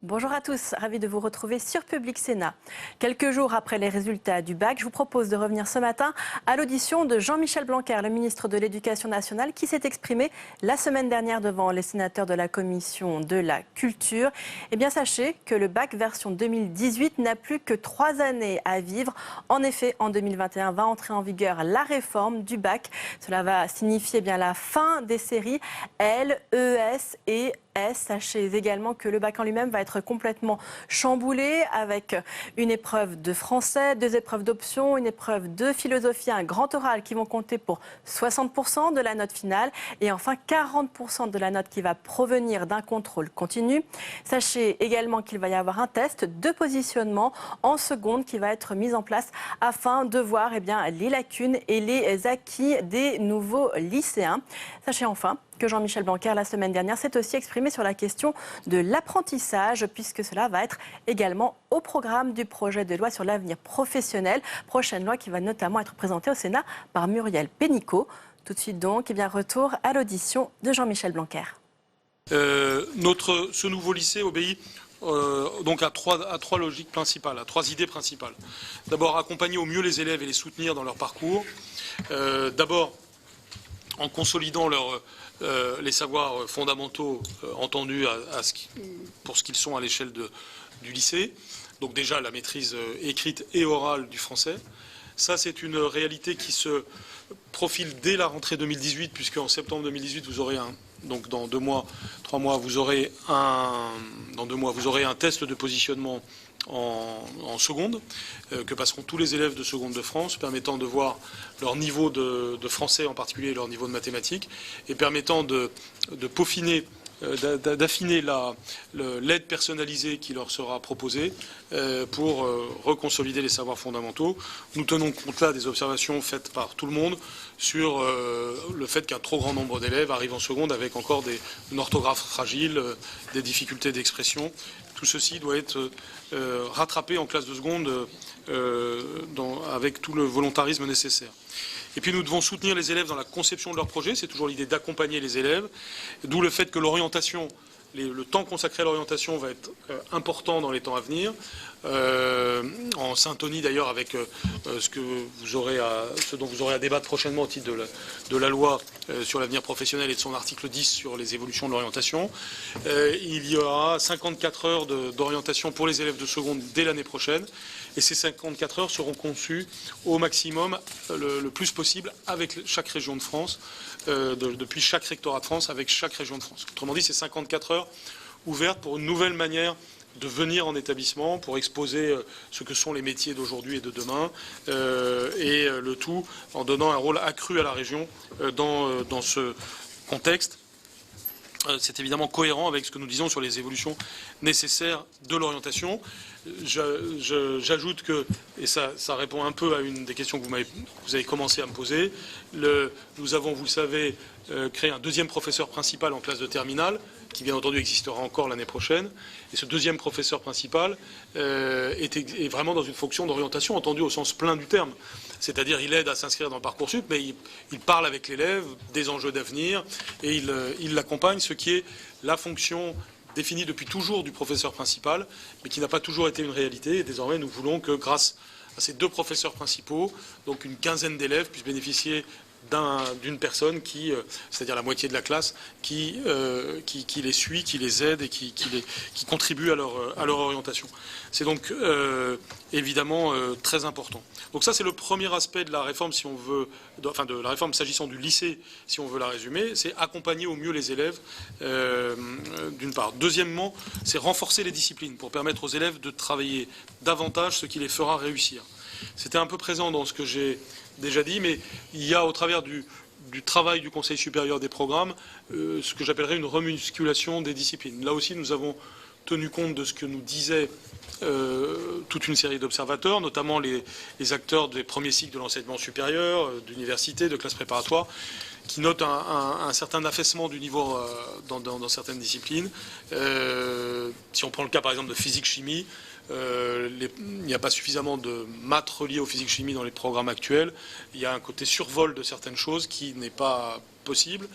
Bonjour à tous, ravi de vous retrouver sur Public Sénat. Quelques jours après les résultats du bac, je vous propose de revenir ce matin à l'audition de Jean-Michel Blanquer, le ministre de l'Éducation nationale, qui s'est exprimé la semaine dernière devant les sénateurs de la Commission de la Culture. Eh bien, sachez que le bac version 2018 n'a plus que 3 années à vivre. En effet, en 2021 va entrer en vigueur la réforme du bac. Cela va signifier bien la fin des séries L, ES et S. Sachez également que le bac en lui-même va être complètement chamboulé avec une épreuve de français, 2 épreuves d'option, une épreuve de philosophie, un grand oral qui vont compter pour 60% de la note finale et enfin 40% de la note qui va provenir d'un contrôle continu. Sachez également qu'il va y avoir un test de positionnement en seconde qui va être mis en place afin de voir les lacunes et les acquis des nouveaux lycéens. Sachez enfin que Jean-Michel Blanquer, la semaine dernière, s'est aussi exprimé sur la question de l'apprentissage, puisque cela va être également au programme du projet de loi sur l'avenir professionnel. Prochaine loi qui va notamment être présentée au Sénat par Muriel Pénicaud. Tout de suite donc, retour à l'audition de Jean-Michel Blanquer. Ce nouveau lycée obéit donc à trois logiques principales, à 3 idées principales. D'abord, accompagner au mieux les élèves et les soutenir dans leur parcours. D'abord, en consolidant les savoirs fondamentaux entendus pour ce qu'ils sont à l'échelle du lycée. Donc déjà la maîtrise écrite et orale du français. Ça, c'est une réalité qui se profile dès la rentrée 2018, puisque en septembre 2018, vous aurez donc dans 2 mois, 3 mois, vous aurez un test de positionnement en seconde, que passeront tous les élèves de seconde de France, permettant de voir leur niveau de français en particulier et leur niveau de mathématiques, et permettant de peaufiner, d'affiner l'aide personnalisée qui leur sera proposée pour reconsolider les savoirs fondamentaux. Nous tenons compte là des observations faites par tout le monde sur le fait qu'un trop grand nombre d'élèves arrivent en seconde avec encore une orthographe fragile, des difficultés d'expression. Tout ceci doit être rattrapé en classe de seconde avec tout le volontarisme nécessaire. Et puis nous devons soutenir les élèves dans la conception de leur projet. C'est toujours l'idée d'accompagner les élèves, d'où le fait que l'orientation, le temps consacré à l'orientation va être important dans les temps à venir, en syntonie d'ailleurs avec ce dont vous aurez à débattre prochainement au titre de la loi sur l'avenir professionnel et de son article 10 sur les évolutions de l'orientation. Il y aura 54 heures d'orientation pour les élèves de seconde dès l'année prochaine. Et ces 54 heures seront conçues au maximum, le plus possible, avec chaque région de France, depuis chaque rectorat de France, avec chaque région de France. Autrement dit, c'est 54 heures ouvertes pour une nouvelle manière de venir en établissement, pour exposer ce que sont les métiers d'aujourd'hui et de demain, et le tout en donnant un rôle accru à la région dans ce contexte. C'est évidemment cohérent avec ce que nous disons sur les évolutions nécessaires de l'orientation. J'ajoute que, et ça répond un peu à une des questions que vous avez commencé à me poser, nous avons, vous le savez, créé un 2e professeur principal en classe de terminale, qui bien entendu existera encore l'année prochaine. Et ce 2e professeur principal est vraiment dans une fonction d'orientation, entendue au sens plein du terme. C'est-à-dire il aide à s'inscrire dans le Parcoursup, mais il parle avec l'élève des enjeux d'avenir et il l'accompagne, ce qui est la fonction définie depuis toujours du professeur principal, mais qui n'a pas toujours été une réalité. Et désormais, nous voulons que grâce à ces 2 professeurs principaux, donc une quinzaine d'élèves puissent bénéficier d'une personne c'est-à-dire la moitié de la classe, qui les suit, qui les aide et qui contribue à leur orientation. C'est donc évidemment très important. Donc ça, c'est le premier aspect de la réforme, si on veut, de la réforme s'agissant du lycée, si on veut la résumer, c'est accompagner au mieux les élèves, d'une part. Deuxièmement, c'est renforcer les disciplines pour permettre aux élèves de travailler davantage, ce qui les fera réussir. C'était un peu présent dans ce que j'ai déjà dit, mais il y a au travers du travail du Conseil supérieur des programmes ce que j'appellerais une remusculation des disciplines. Là aussi, nous avons tenu compte de ce que nous disaient toute une série d'observateurs, notamment les acteurs des premiers cycles de l'enseignement supérieur, d'université, de classes préparatoires, qui notent un certain affaissement du niveau dans certaines disciplines. Si on prend le cas par exemple de physique-chimie, il n'y a pas suffisamment de maths reliées aux physique-chimie dans les programmes actuels. Il y a un côté survol de certaines choses qui n'est pas possible,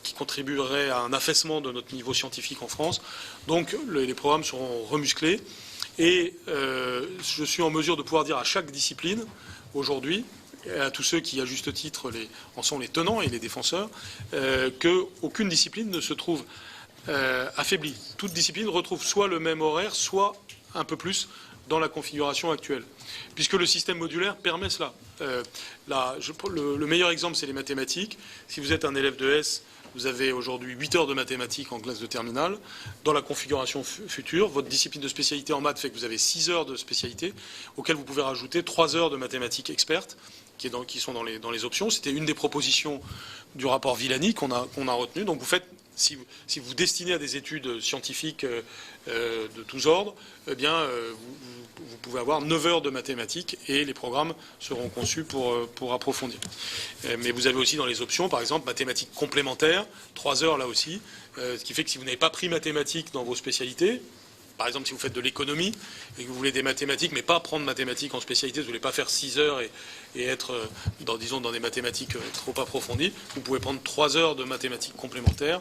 qui contribuerait à un affaissement de notre niveau scientifique en France. Donc les programmes seront remusclés et je suis en mesure de pouvoir dire à chaque discipline aujourd'hui, et à tous ceux qui à juste titre en sont les tenants et les défenseurs, qu'aucune discipline ne se trouve affaiblie. Toute discipline retrouve soit le même horaire, soit un peu plus dans la configuration actuelle, puisque le système modulaire permet cela. Le meilleur exemple, c'est les mathématiques. Si vous êtes un élève de S, vous avez aujourd'hui 8 heures de mathématiques en classe de terminale. Dans la configuration future, votre discipline de spécialité en maths fait que vous avez 6 heures de spécialité, auxquelles vous pouvez rajouter 3 heures de mathématiques expertes, qui sont dans les options. C'était une des propositions du rapport Villani qu'on a retenu. Donc vous faites, si vous destinez à des études scientifiques de tous ordres, eh bien, vous pouvez avoir 9 heures de mathématiques et les programmes seront conçus pour approfondir. Mais vous avez aussi dans les options, par exemple, mathématiques complémentaires, 3 heures là aussi, ce qui fait que si vous n'avez pas pris mathématiques dans vos spécialités, par exemple, si vous faites de l'économie et que vous voulez des mathématiques, mais pas prendre mathématiques en spécialité, vous ne voulez pas faire 6 heures et être, dans des mathématiques trop approfondies, vous pouvez prendre 3 heures de mathématiques complémentaires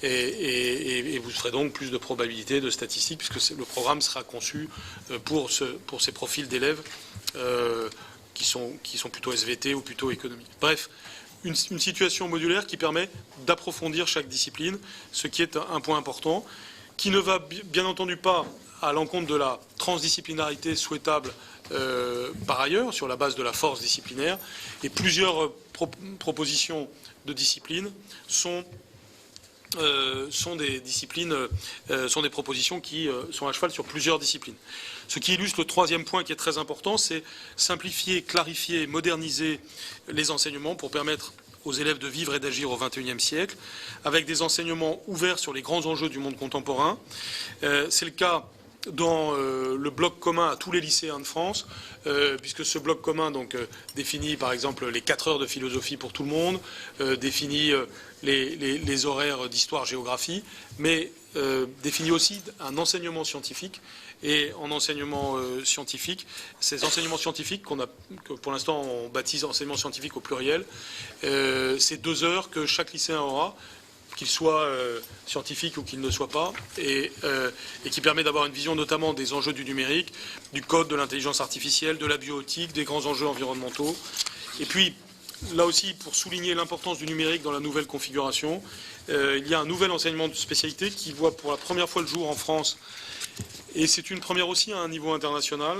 et vous ferez donc plus de probabilités de statistiques puisque le programme sera conçu pour ces profils d'élèves qui sont plutôt SVT ou plutôt économiques. Bref, une situation modulaire qui permet d'approfondir chaque discipline, ce qui est un point important, qui ne va bien entendu pas à l'encontre de la transdisciplinarité souhaitable par ailleurs, sur la base de la force disciplinaire. Et plusieurs propositions de discipline sont des propositions qui sont à cheval sur plusieurs disciplines. Ce qui illustre le troisième point qui est très important, c'est simplifier, clarifier, moderniser les enseignements pour permettre aux élèves de vivre et d'agir au XXIe siècle, avec des enseignements ouverts sur les grands enjeux du monde contemporain. C'est le cas dans le bloc commun à tous les lycéens de France, puisque ce bloc commun définit par exemple les 4 heures de philosophie pour tout le monde, définit les horaires d'histoire-géographie, mais définit aussi un enseignement scientifique. Et en enseignement scientifique, ces enseignements scientifiques que pour l'instant on baptise enseignement scientifique au pluriel, c'est 2 heures que chaque lycéen aura, qu'il soit scientifique ou qu'il ne soit pas, et qui permet d'avoir une vision notamment des enjeux du numérique, du code, de l'intelligence artificielle, de la bioéthique, des grands enjeux environnementaux. Et puis, là aussi, pour souligner l'importance du numérique dans la nouvelle configuration, il y a un nouvel enseignement de spécialité qui voit pour la première fois le jour en France. Et c'est une première aussi à un niveau international,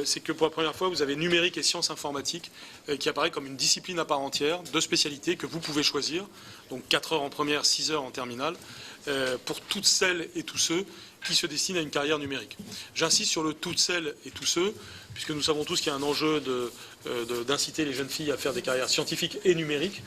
c'est que pour la première fois, vous avez numérique et sciences informatiques qui apparaît comme une discipline à part entière de spécialité que vous pouvez choisir, donc 4 heures en première, 6 heures en terminale, pour toutes celles et tous ceux qui se destinent à une carrière numérique. J'insiste sur le toutes celles et tous ceux, puisque nous savons tous qu'il y a un enjeu d'inciter les jeunes filles à faire des carrières scientifiques et numériques.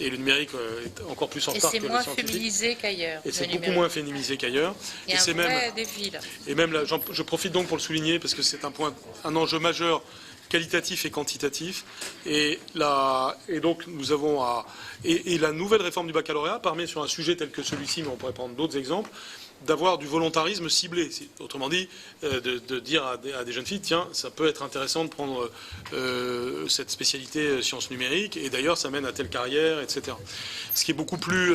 Et le numérique est encore plus en retard que le scientifique. Et c'est moins féminisé qu'ailleurs. Et c'est beaucoup moins féminisé qu'ailleurs. Il y a un vrai défi là. Et même là, je profite donc pour le souligner parce que c'est un enjeu majeur qualitatif et quantitatif. Et donc nous avons et la nouvelle réforme du baccalauréat permet sur un sujet tel que celui-ci, mais on pourrait prendre d'autres exemples, d'avoir du volontarisme ciblé. Autrement dit, de dire à des jeunes filles, tiens, ça peut être intéressant de prendre cette spécialité sciences numériques, et d'ailleurs, ça mène à telle carrière, etc. Ce qui est beaucoup plus...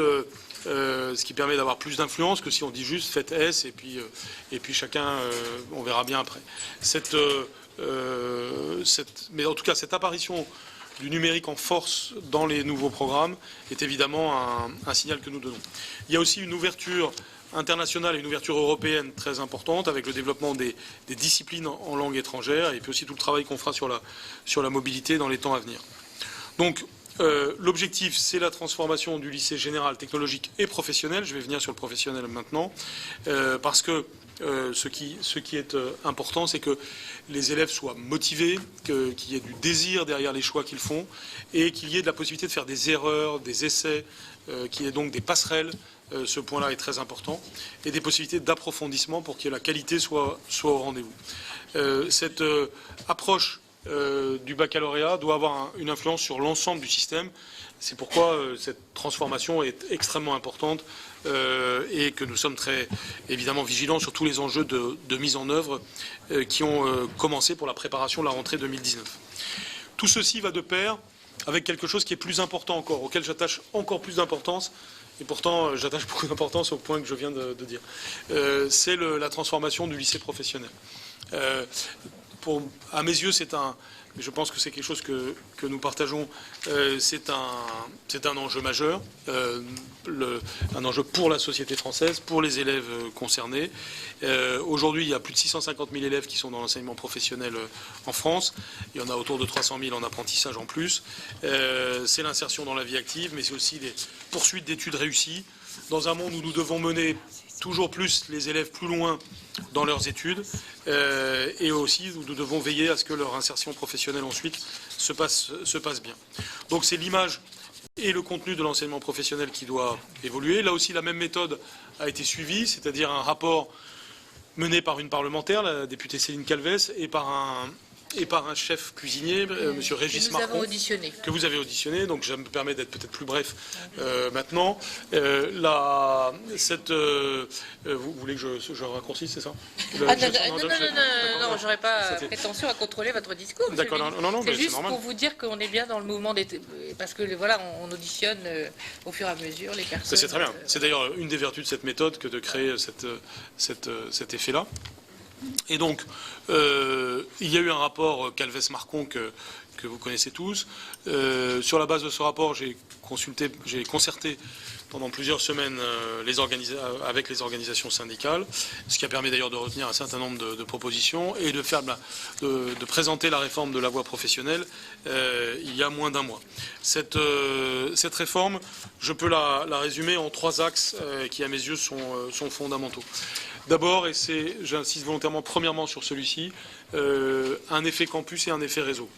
ce qui permet d'avoir plus d'influence que si on dit juste faites S, et puis chacun, on verra bien après. Mais en tout cas, cette apparition du numérique en force dans les nouveaux programmes est évidemment un signal que nous donnons. Il y a aussi une ouverture internationale et une ouverture européenne très importante avec le développement des disciplines en langue étrangère et puis aussi tout le travail qu'on fera sur la mobilité dans les temps à venir. Donc l'objectif, c'est la transformation du lycée général, technologique et professionnel. Je vais venir sur le professionnel maintenant parce que ce qui est important, c'est que les élèves soient motivés, qu'il y ait du désir derrière les choix qu'ils font et qu'il y ait de la possibilité de faire des erreurs, des essais, qu'il y ait donc des passerelles. Ce point-là est très important, et des possibilités d'approfondissement pour que la qualité soit au rendez-vous. Cette approche du baccalauréat doit avoir une influence sur l'ensemble du système. C'est pourquoi cette transformation est extrêmement importante et que nous sommes très évidemment vigilants sur tous les enjeux de mise en œuvre qui ont commencé pour la préparation de la rentrée 2019. Tout ceci va de pair avec quelque chose qui est plus important encore, auquel j'attache encore plus d'importance, et pourtant j'attache beaucoup d'importance au point que je viens de dire. C'est la transformation du lycée professionnel. À mes yeux, je pense que c'est quelque chose que nous partageons, c'est un enjeu majeur, un enjeu pour la société française, pour les élèves concernés. Aujourd'hui, il y a plus de 650 000 élèves qui sont dans l'enseignement professionnel en France. Il y en a autour de 300 000 en apprentissage en plus. C'est l'insertion dans la vie active, mais c'est aussi des poursuites d'études réussies dans un monde où nous devons mener toujours plus les élèves plus loin dans leurs études et aussi nous devons veiller à ce que leur insertion professionnelle ensuite se passe bien. Donc c'est l'image et le contenu de l'enseignement professionnel qui doit évoluer. Là aussi la même méthode a été suivie, c'est-à-dire un rapport mené par une parlementaire, la députée Céline Calvez, et par un chef cuisinier, M. Régis Marcon, que vous avez auditionné, donc je me permets d'être peut-être plus bref maintenant. Vous voulez que je raccourcisse, c'est ça? Non, j'aurais pas prétention à contrôler votre discours. D'accord, non, c'est juste normal. pour vous dire qu'on est bien dans le mouvement parce que voilà, on auditionne au fur et à mesure les personnes. C'est très bien. C'est d'ailleurs une des vertus de cette méthode que de créer cet effet-là. Et donc, il y a eu un rapport Calvez-Marcon que vous connaissez tous. Sur la base de ce rapport, j'ai concerté pendant plusieurs semaines avec les organisations syndicales, ce qui a permis d'ailleurs de retenir un certain nombre de propositions et de présenter la réforme de la voie professionnelle il y a moins d'un mois. Cette réforme, je peux la résumer en 3 axes qui, à mes yeux, sont fondamentaux. D'abord, et j'insiste volontairement premièrement sur celui-ci, un effet campus et un effet réseau.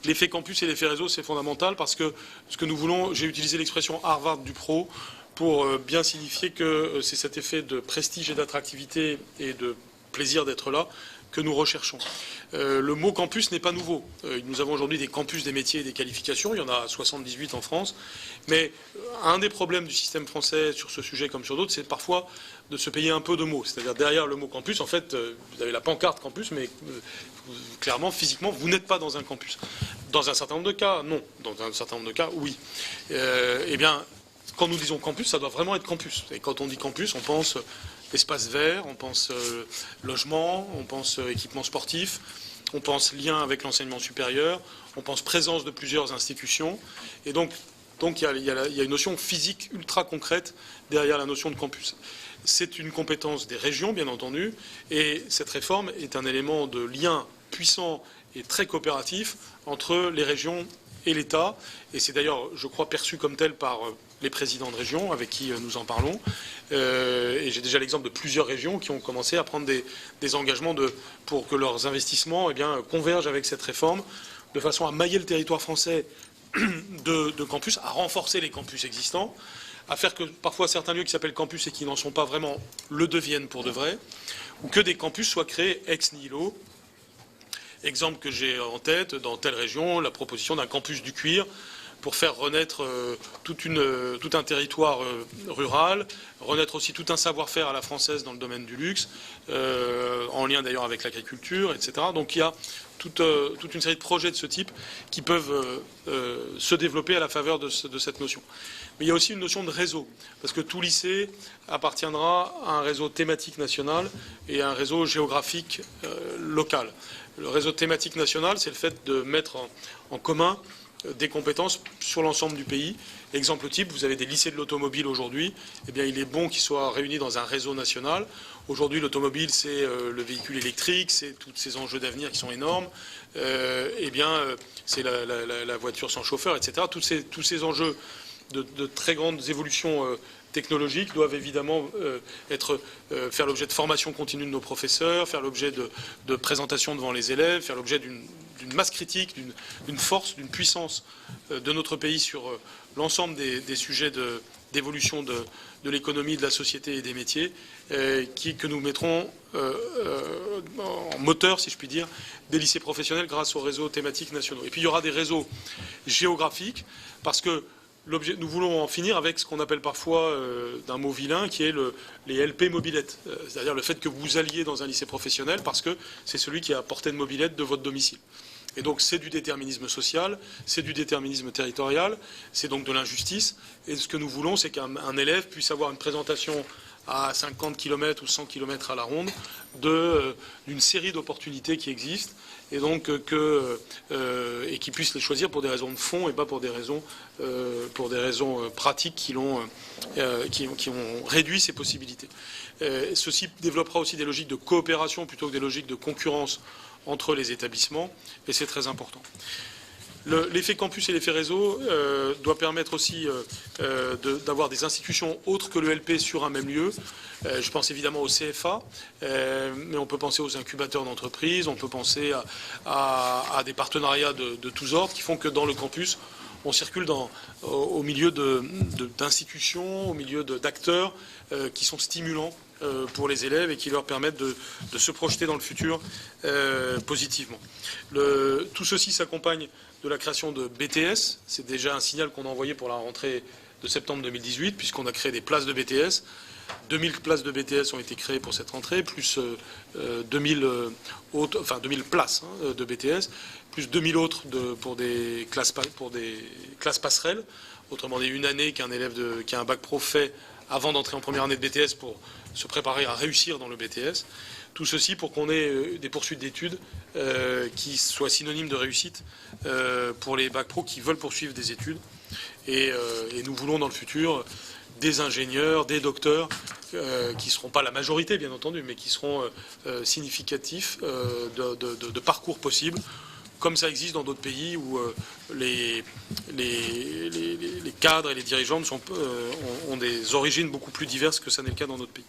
L'effet campus et l'effet réseau, c'est fondamental parce que ce que nous voulons, j'ai utilisé l'expression Harvard du pro pour bien signifier que c'est cet effet de prestige et d'attractivité et de plaisir d'être là que nous recherchons. Le mot campus n'est pas nouveau. Nous avons aujourd'hui des campus des métiers et des qualifications, il y en a 78 en France, mais un des problèmes du système français sur ce sujet comme sur d'autres, c'est parfois de se payer un peu de mots. C'est-à-dire derrière le mot campus, en fait, vous avez la pancarte campus, mais clairement, physiquement, vous n'êtes pas dans un campus. Dans un certain nombre de cas, non. Dans un certain nombre de cas, oui. Eh bien, quand nous disons campus, ça doit vraiment être campus. Et quand on dit campus, on pense espace vert, on pense logement, on pense équipement sportif, on pense lien avec l'enseignement supérieur, on pense présence de plusieurs institutions. Et donc il y a une notion physique ultra concrète derrière la notion de campus. C'est une compétence des régions, bien entendu, et cette réforme est un élément de lien puissant et très coopératif entre les régions et l'État. Et c'est d'ailleurs, je crois, perçu comme tel par les présidents de régions avec qui nous en parlons. Et j'ai déjà l'exemple de plusieurs régions qui ont commencé à prendre des engagements pour que leurs investissements convergent avec cette réforme, de façon à mailler le territoire français de campus, à renforcer les campus existants, à faire que parfois certains lieux qui s'appellent campus et qui n'en sont pas vraiment le deviennent pour de vrai, ou que des campus soient créés ex nihilo. Exemple que j'ai en tête, dans telle région, la proposition d'un campus du cuir pour faire renaître tout un territoire rural, renaître aussi tout un savoir-faire à la française dans le domaine du luxe, en lien d'ailleurs avec l'agriculture, etc. Donc il y a toute une série de projets de ce type qui peuvent se développer à la faveur de cette notion. Mais il y a aussi une notion de réseau, parce que tout lycée appartiendra à un réseau thématique national et à un réseau géographique local. Le réseau thématique national, c'est le fait de mettre en commun des compétences sur l'ensemble du pays. Exemple type, vous avez des lycées de l'automobile aujourd'hui, eh bien il est bon qu'ils soient réunis dans un réseau national. Aujourd'hui, l'automobile, c'est le véhicule électrique, c'est tous ces enjeux d'avenir qui sont énormes, c'est la voiture sans chauffeur, etc. Tous ces enjeux de très grandes évolutions technologiques doivent évidemment faire l'objet de formation continue de nos professeurs, faire l'objet de présentations devant les élèves, faire l'objet d'une masse critique, d'une force, d'une puissance de notre pays sur l'ensemble des sujets de d'évolution de l'économie, de la société et des métiers, que nous mettrons en moteur, si je puis dire, des lycées professionnels grâce aux réseaux thématiques nationaux. Et puis il y aura des réseaux géographiques, parce que nous voulons en finir avec ce qu'on appelle parfois, d'un mot vilain, qui est les LP mobilettes. C'est-à-dire le fait que vous alliez dans un lycée professionnel parce que c'est celui qui est à portée de mobilette de votre domicile. Et donc c'est du déterminisme social, c'est du déterminisme territorial, c'est donc de l'injustice. Et ce que nous voulons, c'est qu'un élève puisse avoir une présentation à 50 km ou 100 km à la ronde d'une série d'opportunités qui existent, et donc et qui puissent les choisir pour des raisons de fond et pas pour des raisons pratiques qui ont réduit ces possibilités. Ceci développera aussi des logiques de coopération plutôt que des logiques de concurrence entre les établissements, et c'est très important. L'effet campus et l'effet réseau doit permettre aussi d'avoir des institutions autres que le LP sur un même lieu. Je pense évidemment au CFA, mais on peut penser aux incubateurs d'entreprises, on peut penser à des partenariats de tous ordres qui font que dans le campus, on circule au milieu d'institutions, au milieu d'acteurs qui sont stimulants pour les élèves et qui leur permettent de se projeter dans le futur positivement. Tout ceci s'accompagne de la création de BTS. C'est déjà un signal qu'on a envoyé pour la rentrée de septembre 2018, puisqu'on a créé des places de BTS. 2000 places de BTS ont été créées pour cette rentrée, plus 2000 places de BTS, plus 2000 autres pour des classes passerelles. Autrement dit, une année qu'un élève qui a un bac pro fait avant d'entrer en première année de BTS pour se préparer à réussir dans le BTS. Tout ceci pour qu'on ait des poursuites d'études qui soient synonymes de réussite pour les bacs pro qui veulent poursuivre des études. Et nous voulons dans le futur des ingénieurs, des docteurs, qui ne seront pas la majorité bien entendu, mais qui seront significatifs de parcours possibles, comme ça existe dans d'autres pays où les cadres et les dirigeants ont des origines beaucoup plus diverses que ça n'est le cas dans notre pays.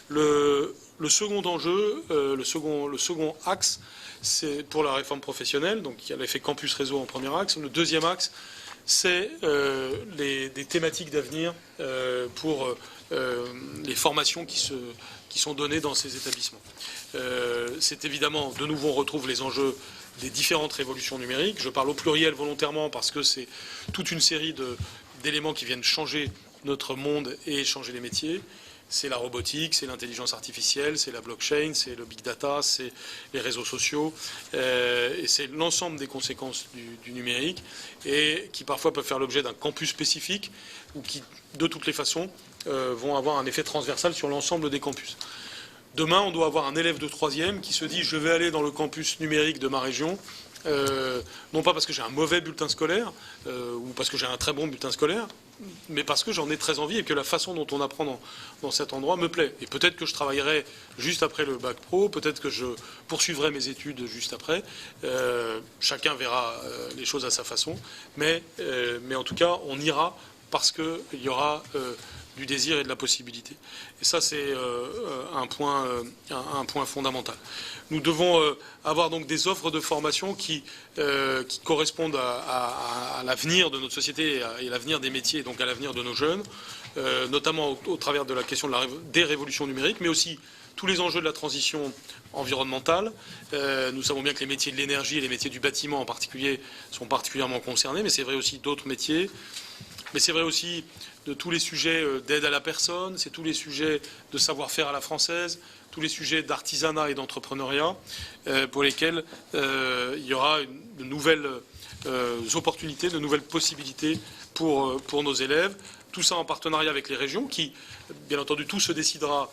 Le second enjeu, le second axe, c'est pour la réforme professionnelle. Donc il y a l'effet campus réseau en premier axe. Le deuxième axe, c'est des thématiques d'avenir pour les formations qui sont données dans ces établissements. C'est évidemment, de nouveau, on retrouve les enjeux des différentes révolutions numériques. Je parle au pluriel volontairement parce que c'est toute une série d'éléments qui viennent changer notre monde et changer les métiers. C'est la robotique, c'est l'intelligence artificielle, c'est la blockchain, c'est le big data, c'est les réseaux sociaux, et c'est l'ensemble des conséquences du numérique, et qui parfois peuvent faire l'objet d'un campus spécifique, ou qui, de toutes les façons, vont avoir un effet transversal sur l'ensemble des campus. Demain, on doit avoir un élève de 3e qui se dit « je vais aller dans le campus numérique de ma région », non pas parce que j'ai un mauvais bulletin scolaire, ou parce que j'ai un très bon bulletin scolaire, mais parce que j'en ai très envie et que la façon dont on apprend dans cet endroit me plaît. Et peut-être que je travaillerai juste après le bac pro, peut-être que je poursuivrai mes études juste après. Chacun verra les choses à sa façon, mais en tout cas, on ira parce qu'il y aura du désir et de la possibilité. Et ça, c'est un point fondamental. Nous devons avoir donc des offres de formation qui correspondent à l'avenir de notre société et à l'avenir des métiers, et donc à l'avenir de nos jeunes, notamment au travers de la question des révolutions numériques, mais aussi tous les enjeux de la transition environnementale. Nous savons bien que les métiers de l'énergie et les métiers du bâtiment en particulier sont particulièrement concernés, mais c'est vrai aussi d'autres métiers. Mais c'est vrai aussi de tous les sujets d'aide à la personne, c'est tous les sujets de savoir-faire à la française, tous les sujets d'artisanat et d'entrepreneuriat, pour lesquels il y aura de nouvelles opportunités, de nouvelles possibilités pour nos élèves. Tout ça en partenariat avec les régions, qui, bien entendu, tout se décidera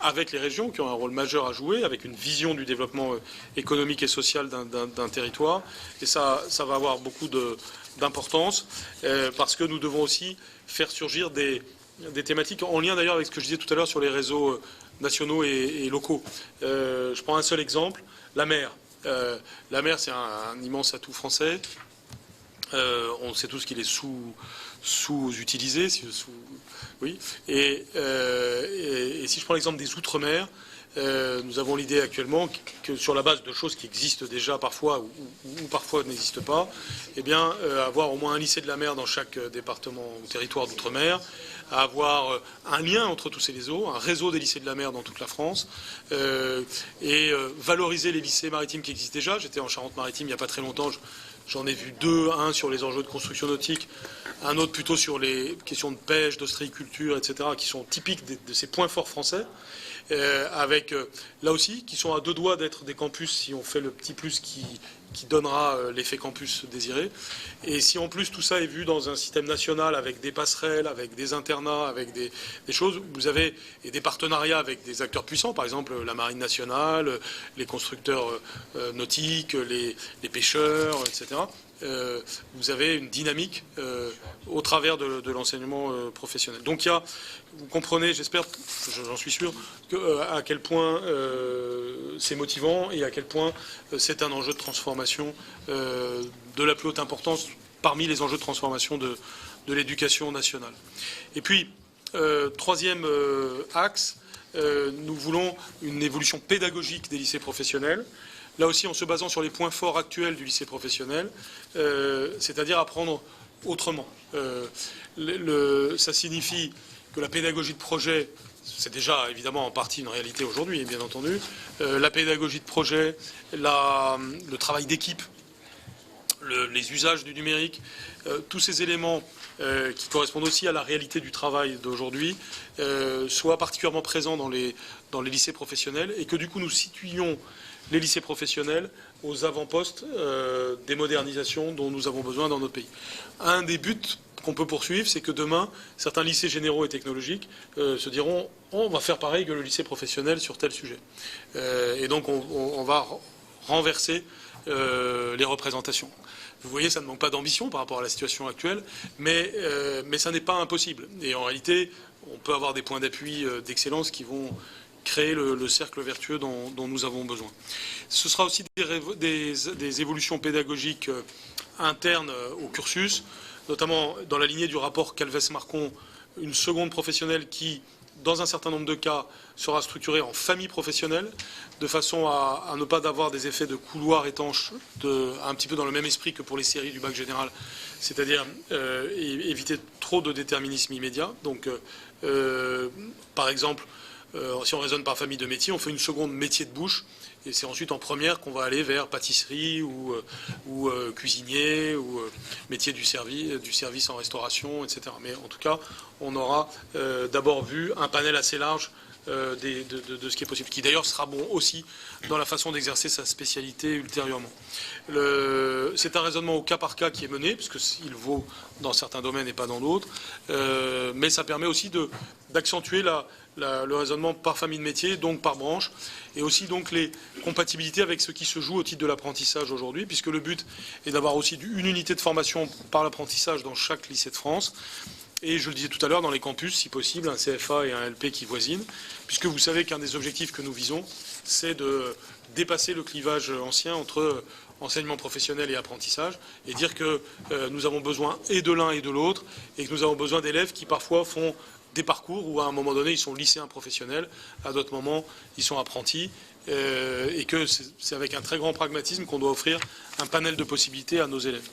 avec les régions, qui ont un rôle majeur à jouer, avec une vision du développement économique et social d'un territoire. Et ça va avoir beaucoup d'importance, parce que nous devons aussi faire surgir des thématiques, en lien d'ailleurs avec ce que je disais tout à l'heure sur les réseaux nationaux et locaux. Je prends un seul exemple, la mer. La mer, c'est un immense atout français. On sait tous qu'il est sous-utilisés. Oui. Et si je prends l'exemple des Outre-mer, nous avons l'idée actuellement que sur la base de choses qui existent déjà parfois ou parfois n'existent pas, eh bien, avoir au moins un lycée de la mer dans chaque département ou territoire d'outre-mer, avoir un lien entre tous ces réseaux, un réseau des lycées de la mer dans toute la France, et valoriser les lycées maritimes qui existent déjà. J'étais en Charente-Maritime il n'y a pas très longtemps, j'en ai vu deux, un sur les enjeux de construction nautique, un autre plutôt sur les questions de pêche, d'ostréiculture, etc., qui sont typiques de ces points forts français. Avec, là aussi, qui sont à deux doigts d'être des campus si on fait le petit plus qui donnera l'effet campus désiré. Et si en plus tout ça est vu dans un système national avec des passerelles, avec des internats, avec des choses, vous avez et des partenariats avec des acteurs puissants, par exemple la Marine nationale, les constructeurs nautiques, les pêcheurs, etc. Vous avez une dynamique au travers de l'enseignement professionnel. Donc il y a, vous comprenez, j'espère, j'en suis sûr, à quel point c'est motivant et à quel point c'est un enjeu de transformation de la plus haute importance parmi les enjeux de transformation de l'éducation nationale. Et puis, troisième axe, nous voulons une évolution pédagogique des lycées professionnels. Là aussi, en se basant sur les points forts actuels du lycée professionnel, c'est-à-dire apprendre autrement. Ça signifie que la pédagogie de projet, c'est déjà évidemment en partie une réalité aujourd'hui, bien entendu, la pédagogie de projet, le travail d'équipe, les usages du numérique, tous ces éléments qui correspondent aussi à la réalité du travail d'aujourd'hui, soient particulièrement présents dans les lycées professionnels et que du coup nous situions les lycées professionnels aux avant-postes des modernisations dont nous avons besoin dans notre pays. Un des buts qu'on peut poursuivre, c'est que demain, certains lycées généraux et technologiques se diront « on va faire pareil que le lycée professionnel sur tel sujet ». Et donc on va renverser les représentations. Vous voyez, ça ne manque pas d'ambition par rapport à la situation actuelle, mais ça n'est pas impossible. Et en réalité, on peut avoir des points d'appui d'excellence qui vont créer le cercle vertueux dont nous avons besoin. Ce sera aussi des évolutions pédagogiques internes au cursus, notamment dans la lignée du rapport Calves-Marcon, une seconde professionnelle qui, dans un certain nombre de cas, sera structurée en famille professionnelle, de façon à ne pas avoir des effets de couloir étanche, un petit peu dans le même esprit que pour les séries du bac général, c'est-à-dire éviter trop de déterminisme immédiat. Donc, par exemple, si on raisonne par famille de métiers, on fait une seconde métier de bouche, et c'est ensuite en première qu'on va aller vers pâtisserie ou cuisinier ou métier du service en restauration, etc. Mais en tout cas, on aura d'abord vu un panel assez large de ce qui est possible, qui d'ailleurs sera bon aussi dans la façon d'exercer sa spécialité ultérieurement. C'est un raisonnement au cas par cas qui est mené, puisqu'il vaut dans certains domaines et pas dans d'autres, mais ça permet aussi d'accentuer le raisonnement par famille de métier, donc par branche, et aussi donc les compatibilités avec ce qui se joue au titre de l'apprentissage aujourd'hui, puisque le but est d'avoir aussi une unité de formation par l'apprentissage dans chaque lycée de France, et je le disais tout à l'heure, dans les campus, si possible, un CFA et un LP qui voisinent, puisque vous savez qu'un des objectifs que nous visons, c'est de dépasser le clivage ancien entre enseignement professionnel et apprentissage, et dire que nous avons besoin et de l'un et de l'autre, et que nous avons besoin d'élèves qui parfois font des parcours où à un moment donné ils sont lycéens professionnels, à d'autres moments ils sont apprentis, et que c'est avec un très grand pragmatisme qu'on doit offrir un panel de possibilités à nos élèves.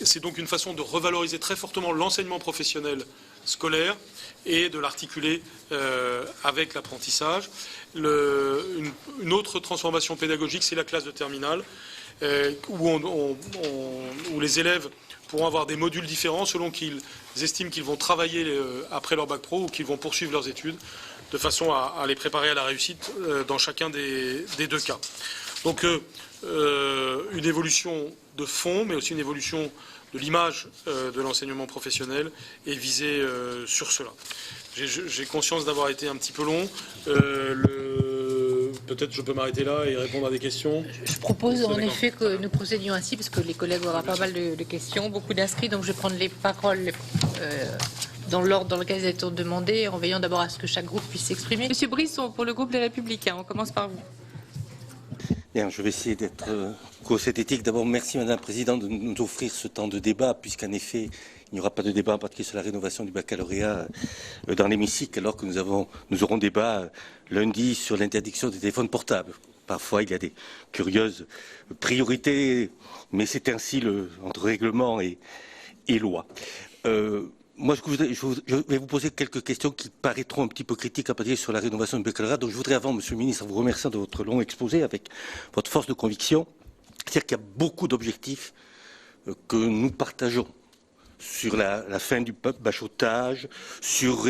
C'est donc une façon de revaloriser très fortement l'enseignement professionnel scolaire et de l'articuler avec l'apprentissage. Une autre transformation pédagogique, c'est la classe de terminale, où les élèves pourront avoir des modules différents selon qu'ils estiment qu'ils vont travailler après leur bac pro ou qu'ils vont poursuivre leurs études, de façon à les préparer à la réussite dans chacun des deux cas. Donc une évolution de fond, mais aussi une évolution de l'image de l'enseignement professionnel est visée sur cela. J'ai conscience d'avoir été un petit peu long. Peut-être je peux m'arrêter là et répondre à des questions. Je propose en effet que nous procédions ainsi, parce que les collègues auront pas mal de questions, beaucoup d'inscrits, donc je vais prendre les paroles dans l'ordre dans lequel elles sont demandées, en veillant d'abord à ce que chaque groupe puisse s'exprimer. Monsieur Brisson, pour le groupe Les Républicains, on commence par vous. Bien, je vais essayer d'être co-synthétique. D'abord, merci Madame la Présidente de nous offrir ce temps de débat, puisqu'en effet, il n'y aura pas de débat en particulier sur la rénovation du baccalauréat dans l'hémicycle, alors que nous aurons débat lundi sur l'interdiction des téléphones portables. Parfois, il y a des curieuses priorités, mais c'est ainsi entre règlement et loi. Moi, je vais vous poser quelques questions qui paraîtront un petit peu critiques, en particulier sur la rénovation du baccalauréat. Donc, je voudrais avant, Monsieur le Ministre, vous remercier de votre long exposé avec votre force de conviction. C'est-à-dire qu'il y a beaucoup d'objectifs que nous partageons sur la fin du bachotage, sur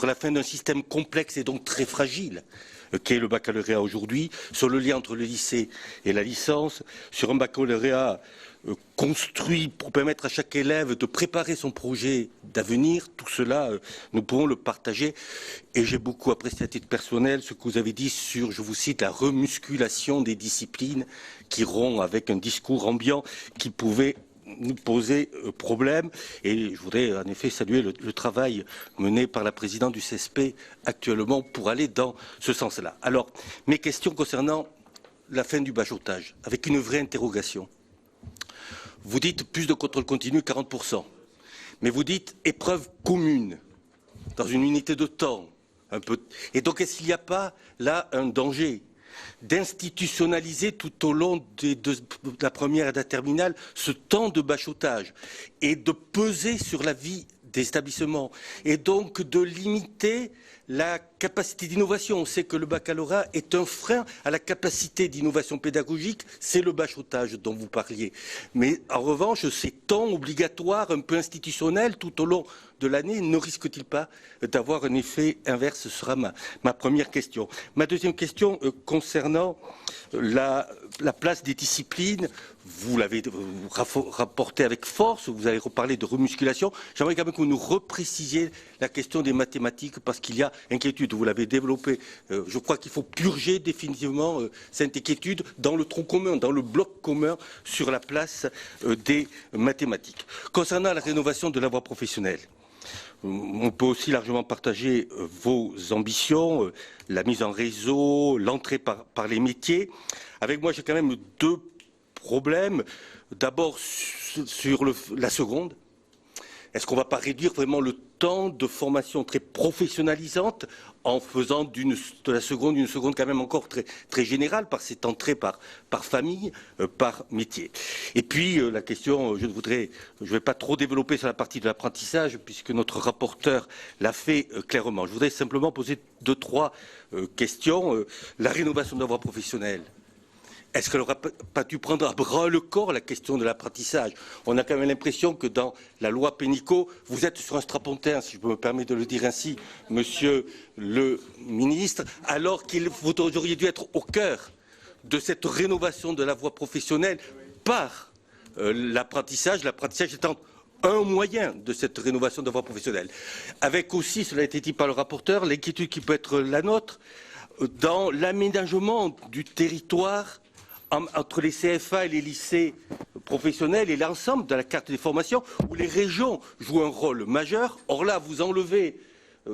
la fin d'un système complexe et donc très fragile qu'est le baccalauréat aujourd'hui, sur le lien entre le lycée et la licence, sur un baccalauréat construit pour permettre à chaque élève de préparer son projet d'avenir. Tout cela, nous pouvons le partager. Et j'ai beaucoup apprécié à titre personnel ce que vous avez dit sur, je vous cite, la remusculation des disciplines qui rompt avec un discours ambiant qui pouvait nous poser problème. Et je voudrais en effet saluer le travail mené par la présidente du CSP actuellement pour aller dans ce sens-là. Alors, mes questions concernant la fin du bachotage, avec une vraie interrogation. Vous dites plus de contrôle continu, 40%. Mais vous dites épreuve commune, dans une unité de temps. Un peu. Et donc, est-ce qu'il n'y a pas là un danger d'institutionnaliser tout au long de la première et de la terminale ce temps de bachotage et de peser sur la vie des établissements et donc de limiter la capacité d'innovation? On sait que le baccalauréat est un frein à la capacité d'innovation pédagogique, c'est le bachotage dont vous parliez. Mais en revanche, ces temps obligatoires un peu institutionnels tout au long de l'année ne risque-t-il pas d'avoir un effet inverse? Ce sera ma première question. Ma deuxième question concernant la place des disciplines, vous l'avez rapporté avec force, vous avez reparlé de remusculation. J'aimerais quand même que vous nous reprécisiez la question des mathématiques parce qu'il y a inquiétude. Vous l'avez développé. Je crois qu'il faut purger définitivement cette inquiétude dans le tronc commun, dans le bloc commun sur la place des mathématiques. Concernant la rénovation de la voie professionnelle, on peut aussi largement partager vos ambitions, la mise en réseau, l'entrée par les métiers. Avec moi, j'ai quand même deux problèmes. D'abord, sur la seconde. Est-ce qu'on ne va pas réduire vraiment le temps de formation très professionnalisante en faisant de la seconde une seconde quand même encore très, très générale par cette entrée par famille, par métier? Et puis la question, je ne vais pas trop développer sur la partie de l'apprentissage puisque notre rapporteur l'a fait clairement. Je voudrais simplement poser deux, trois questions. La rénovation de la voie professionnelle. Est-ce qu'elle n'aurait pas dû prendre à bras le corps la question de l'apprentissage? On a quand même l'impression que dans la loi Pénicaud, vous êtes sur un strapontin, si je me permets de le dire ainsi, Monsieur le Ministre, alors vous auriez dû être au cœur de cette rénovation de la voie professionnelle par l'apprentissage étant un moyen de cette rénovation de la voie professionnelle. Avec aussi, cela a été dit par le rapporteur, l'inquiétude qui peut être la nôtre dans l'aménagement du territoire entre les CFA et les lycées professionnels et l'ensemble de la carte des formations où les régions jouent un rôle majeur. Or là, vous enlevez,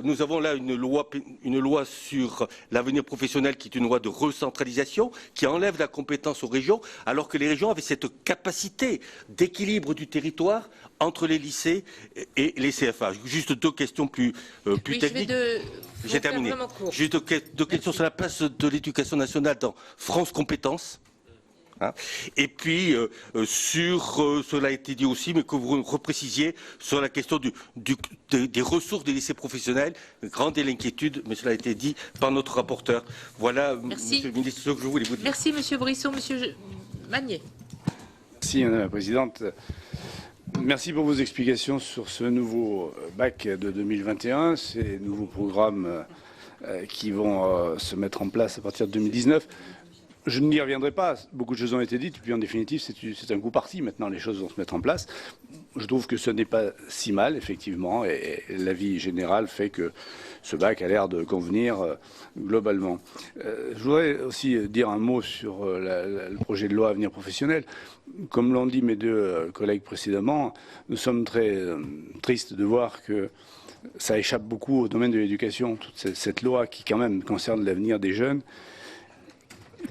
nous avons là une loi sur l'avenir professionnel qui est une loi de recentralisation qui enlève la compétence aux régions alors que les régions avaient cette capacité d'équilibre du territoire entre les lycées et les CFA. Juste deux questions plus techniques. J'ai terminé. Juste deux questions sur la place de l'éducation nationale dans France Compétences. Hein. Et puis, cela a été dit aussi, mais que vous reprécisiez sur la question des ressources des lycées professionnels. Grande est l'inquiétude, mais cela a été dit par notre rapporteur. Voilà, Merci. Monsieur le Ministre, ce que je voulais vous dire. Merci, Monsieur Brisson. Monsieur Magnier. Merci, Madame la Présidente. Merci pour vos explications sur ce nouveau bac de 2021, ces nouveaux programmes qui vont se mettre en place à partir de 2019. Je n'y reviendrai pas, beaucoup de choses ont été dites, puis en définitive, c'est un coup parti. Maintenant, les choses vont se mettre en place. Je trouve que ce n'est pas si mal, effectivement, et l'avis général fait que ce bac a l'air de convenir globalement. Je voudrais aussi dire un mot sur le projet de loi Avenir professionnel. Comme l'ont dit mes deux collègues précédemment, nous sommes très tristes de voir que ça échappe beaucoup au domaine de l'éducation, toute cette loi qui, quand même, concerne l'avenir des jeunes.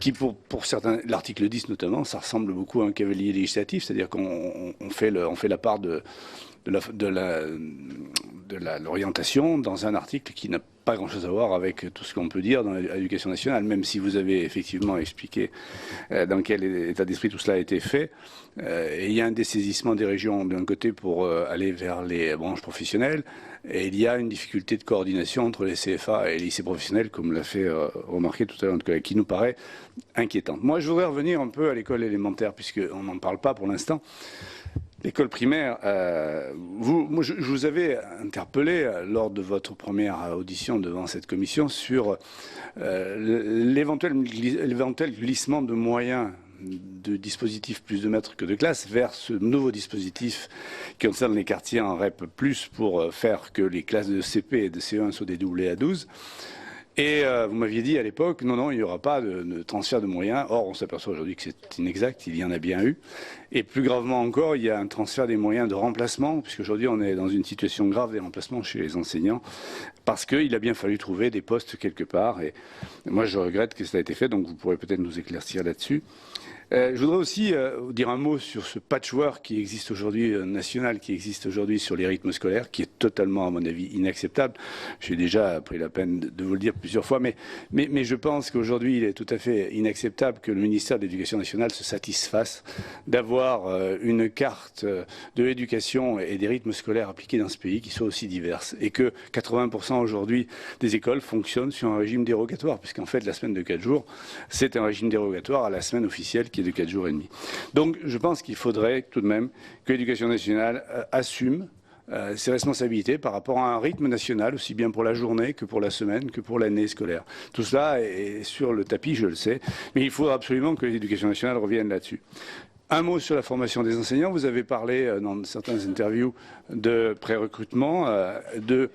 qui pour certains, l'article 10 notamment, ça ressemble beaucoup à un cavalier législatif, c'est-à-dire qu'on fait la part de l'orientation dans un article qui n'a pas grand-chose à voir avec tout ce qu'on peut dire dans l'éducation nationale, même si vous avez effectivement expliqué dans quel état d'esprit tout cela a été fait. Et il y a un dessaisissement des régions d'un côté pour aller vers les branches professionnelles, et il y a une difficulté de coordination entre les CFA et les lycées professionnels, comme l'a fait remarquer tout à l'heure notre collègue, qui nous paraît inquiétante. Moi, je voudrais revenir un peu à l'école élémentaire, puisqu'on n'en parle pas pour l'instant. L'école primaire, je vous avais interpellé lors de votre première audition devant cette commission sur l'éventuel glissement de moyens de dispositifs plus de maîtres que de classes vers ce nouveau dispositif qui concerne les quartiers en REP+, pour faire que les classes de CP et de CE1 soient dédoublées à 12. Et vous m'aviez dit à l'époque, non, il n'y aura pas de transfert de moyens. Or, on s'aperçoit aujourd'hui que c'est inexact, il y en a bien eu. Et plus gravement encore, il y a un transfert des moyens de remplacement, puisqu'aujourd'hui on est dans une situation grave des remplacements chez les enseignants, parce qu'il a bien fallu trouver des postes quelque part. Et moi, je regrette que ça ait été fait, donc vous pourrez peut-être nous éclaircir là-dessus. Je voudrais aussi dire un mot sur ce patchwork qui existe aujourd'hui, national, qui existe aujourd'hui sur les rythmes scolaires, qui est totalement, à mon avis, inacceptable. J'ai déjà pris la peine de vous le dire plusieurs fois, mais je pense qu'aujourd'hui, il est tout à fait inacceptable que le ministère de l'Éducation nationale se satisfasse d'avoir une carte de l'éducation et des rythmes scolaires appliqués dans ce pays qui soient aussi diverses, et que 80% aujourd'hui des écoles fonctionnent sur un régime dérogatoire, puisqu'en fait, la semaine de 4 jours, c'est un régime dérogatoire à la semaine officielle qui est de 4 jours et demi. Donc je pense qu'il faudrait tout de même que l'Éducation nationale assume ses responsabilités par rapport à un rythme national, aussi bien pour la journée que pour la semaine, que pour l'année scolaire. Tout cela est sur le tapis, je le sais, mais il faut absolument que l'Éducation nationale revienne là-dessus. Un mot sur la formation des enseignants. Vous avez parlé dans certaines interviews de pré-recrutement, de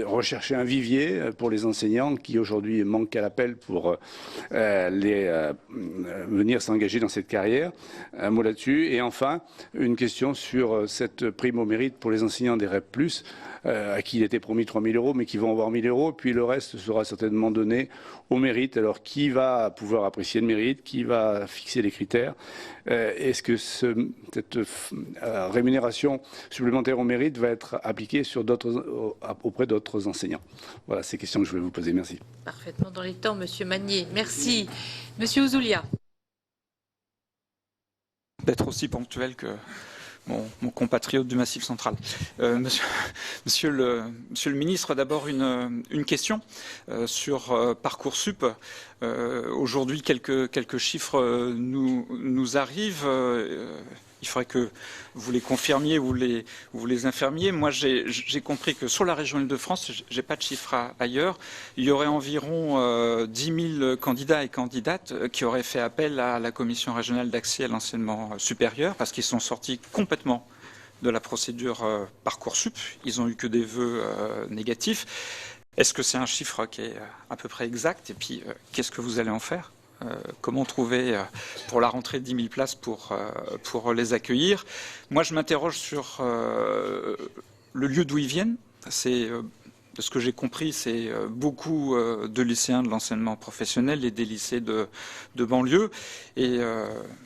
rechercher un vivier pour les enseignants qui aujourd'hui manquent à l'appel pour venir s'engager dans cette carrière. Un mot là-dessus. Et enfin, une question sur cette prime au mérite pour les enseignants des REP+, à qui il était promis 3 000 €, mais qui vont avoir 1 000 €, puis le reste sera certainement donné au mérite. Alors, qui va pouvoir apprécier le mérite? Qui va fixer les critères? Est-ce que cette rémunération supplémentaire au mérite va être appliquée auprès d'autres enseignants? Voilà ces questions que je voulais vous poser. Merci. Parfaitement dans les temps, Monsieur Magnier. Merci. Monsieur Ouzoulia. D'être aussi ponctuel que mon compatriote du Massif central. Monsieur le ministre, d'abord une question sur Parcoursup. Aujourd'hui, quelques chiffres nous arrivent. Il faudrait que vous les confirmiez ou vous les infirmiez. Moi, j'ai compris que sur la région Île-de-France, j'ai pas de chiffres ailleurs, il y aurait environ 10 000 candidats et candidates qui auraient fait appel à la Commission régionale d'accès à l'enseignement supérieur parce qu'ils sont sortis complètement de la procédure Parcoursup. Ils ont eu que des vœux négatifs. Est-ce que c'est un chiffre qui est à peu près exact? Et puis, qu'est-ce que vous allez en faire? Comment trouver pour la rentrée 10 000 places pour les accueillir? Moi, je m'interroge sur le lieu d'où ils viennent. De ce que j'ai compris, c'est beaucoup de lycéens de l'enseignement professionnel et des lycées de banlieue. Et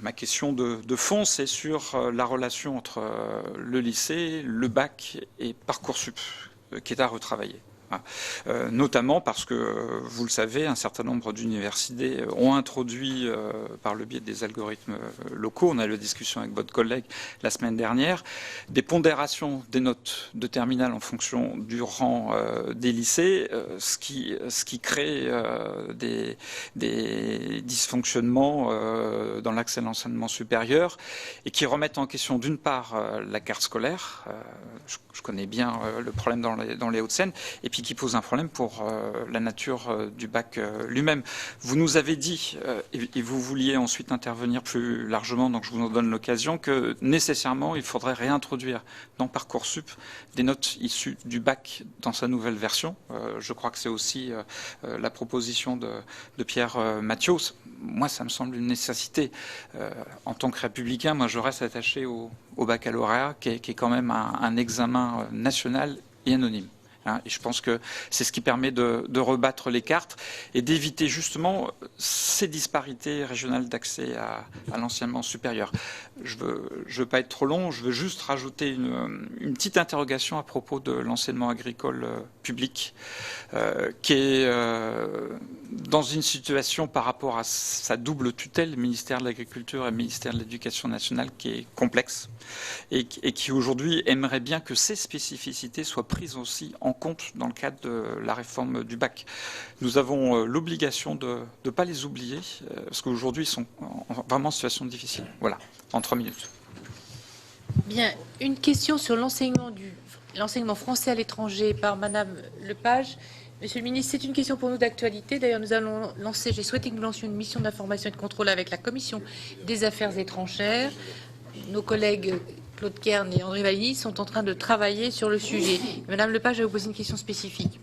ma question de fond, c'est sur la relation entre le lycée, le bac et Parcoursup, qui est à retravailler. Notamment parce que, vous le savez, un certain nombre d'universités ont introduit, par le biais des algorithmes locaux, on a eu la discussion avec votre collègue la semaine dernière, des pondérations des notes de terminale en fonction du rang des lycées, ce qui crée des dysfonctionnements dans l'accès à l'enseignement supérieur et qui remettent en question d'une part la carte scolaire, je connais bien le problème dans les Hauts-de-Seine, et puis qui pose un problème pour la nature du bac lui-même. Vous nous avez dit, et vous vouliez ensuite intervenir plus largement, donc je vous en donne l'occasion, que nécessairement il faudrait réintroduire dans Parcoursup des notes issues du bac dans sa nouvelle version. Je crois que c'est aussi la proposition de Pierre Mathiot. Moi, ça me semble une nécessité. En tant que républicain, moi je reste attaché au baccalauréat, qui est quand même un examen national et anonyme. Hein, et je pense que c'est ce qui permet de rebattre les cartes et d'éviter justement ces disparités régionales d'accès à l'enseignement supérieur. Je veux pas être trop long, je veux juste rajouter une petite interrogation à propos de l'enseignement agricole public, qui est dans une situation par rapport à sa double tutelle, le ministère de l'Agriculture et le ministère de l'Éducation nationale, qui est complexe et qui aujourd'hui aimerait bien que ces spécificités soient prises aussi en compte dans le cadre de la réforme du bac. Nous avons l'obligation de ne pas les oublier, parce qu'aujourd'hui, ils sont vraiment en situation difficile. Voilà, en 3 minutes. Bien, une question sur l'enseignement français à l'étranger par Madame Lepage. Monsieur le ministre, c'est une question pour nous d'actualité. D'ailleurs, j'ai souhaité que nous lancions une mission d'information et de contrôle avec la Commission des Affaires étrangères. Nos collègues Claude Kern et André Valigny sont en train de travailler sur le sujet. Madame Lepage, je vais vous poser une question spécifique.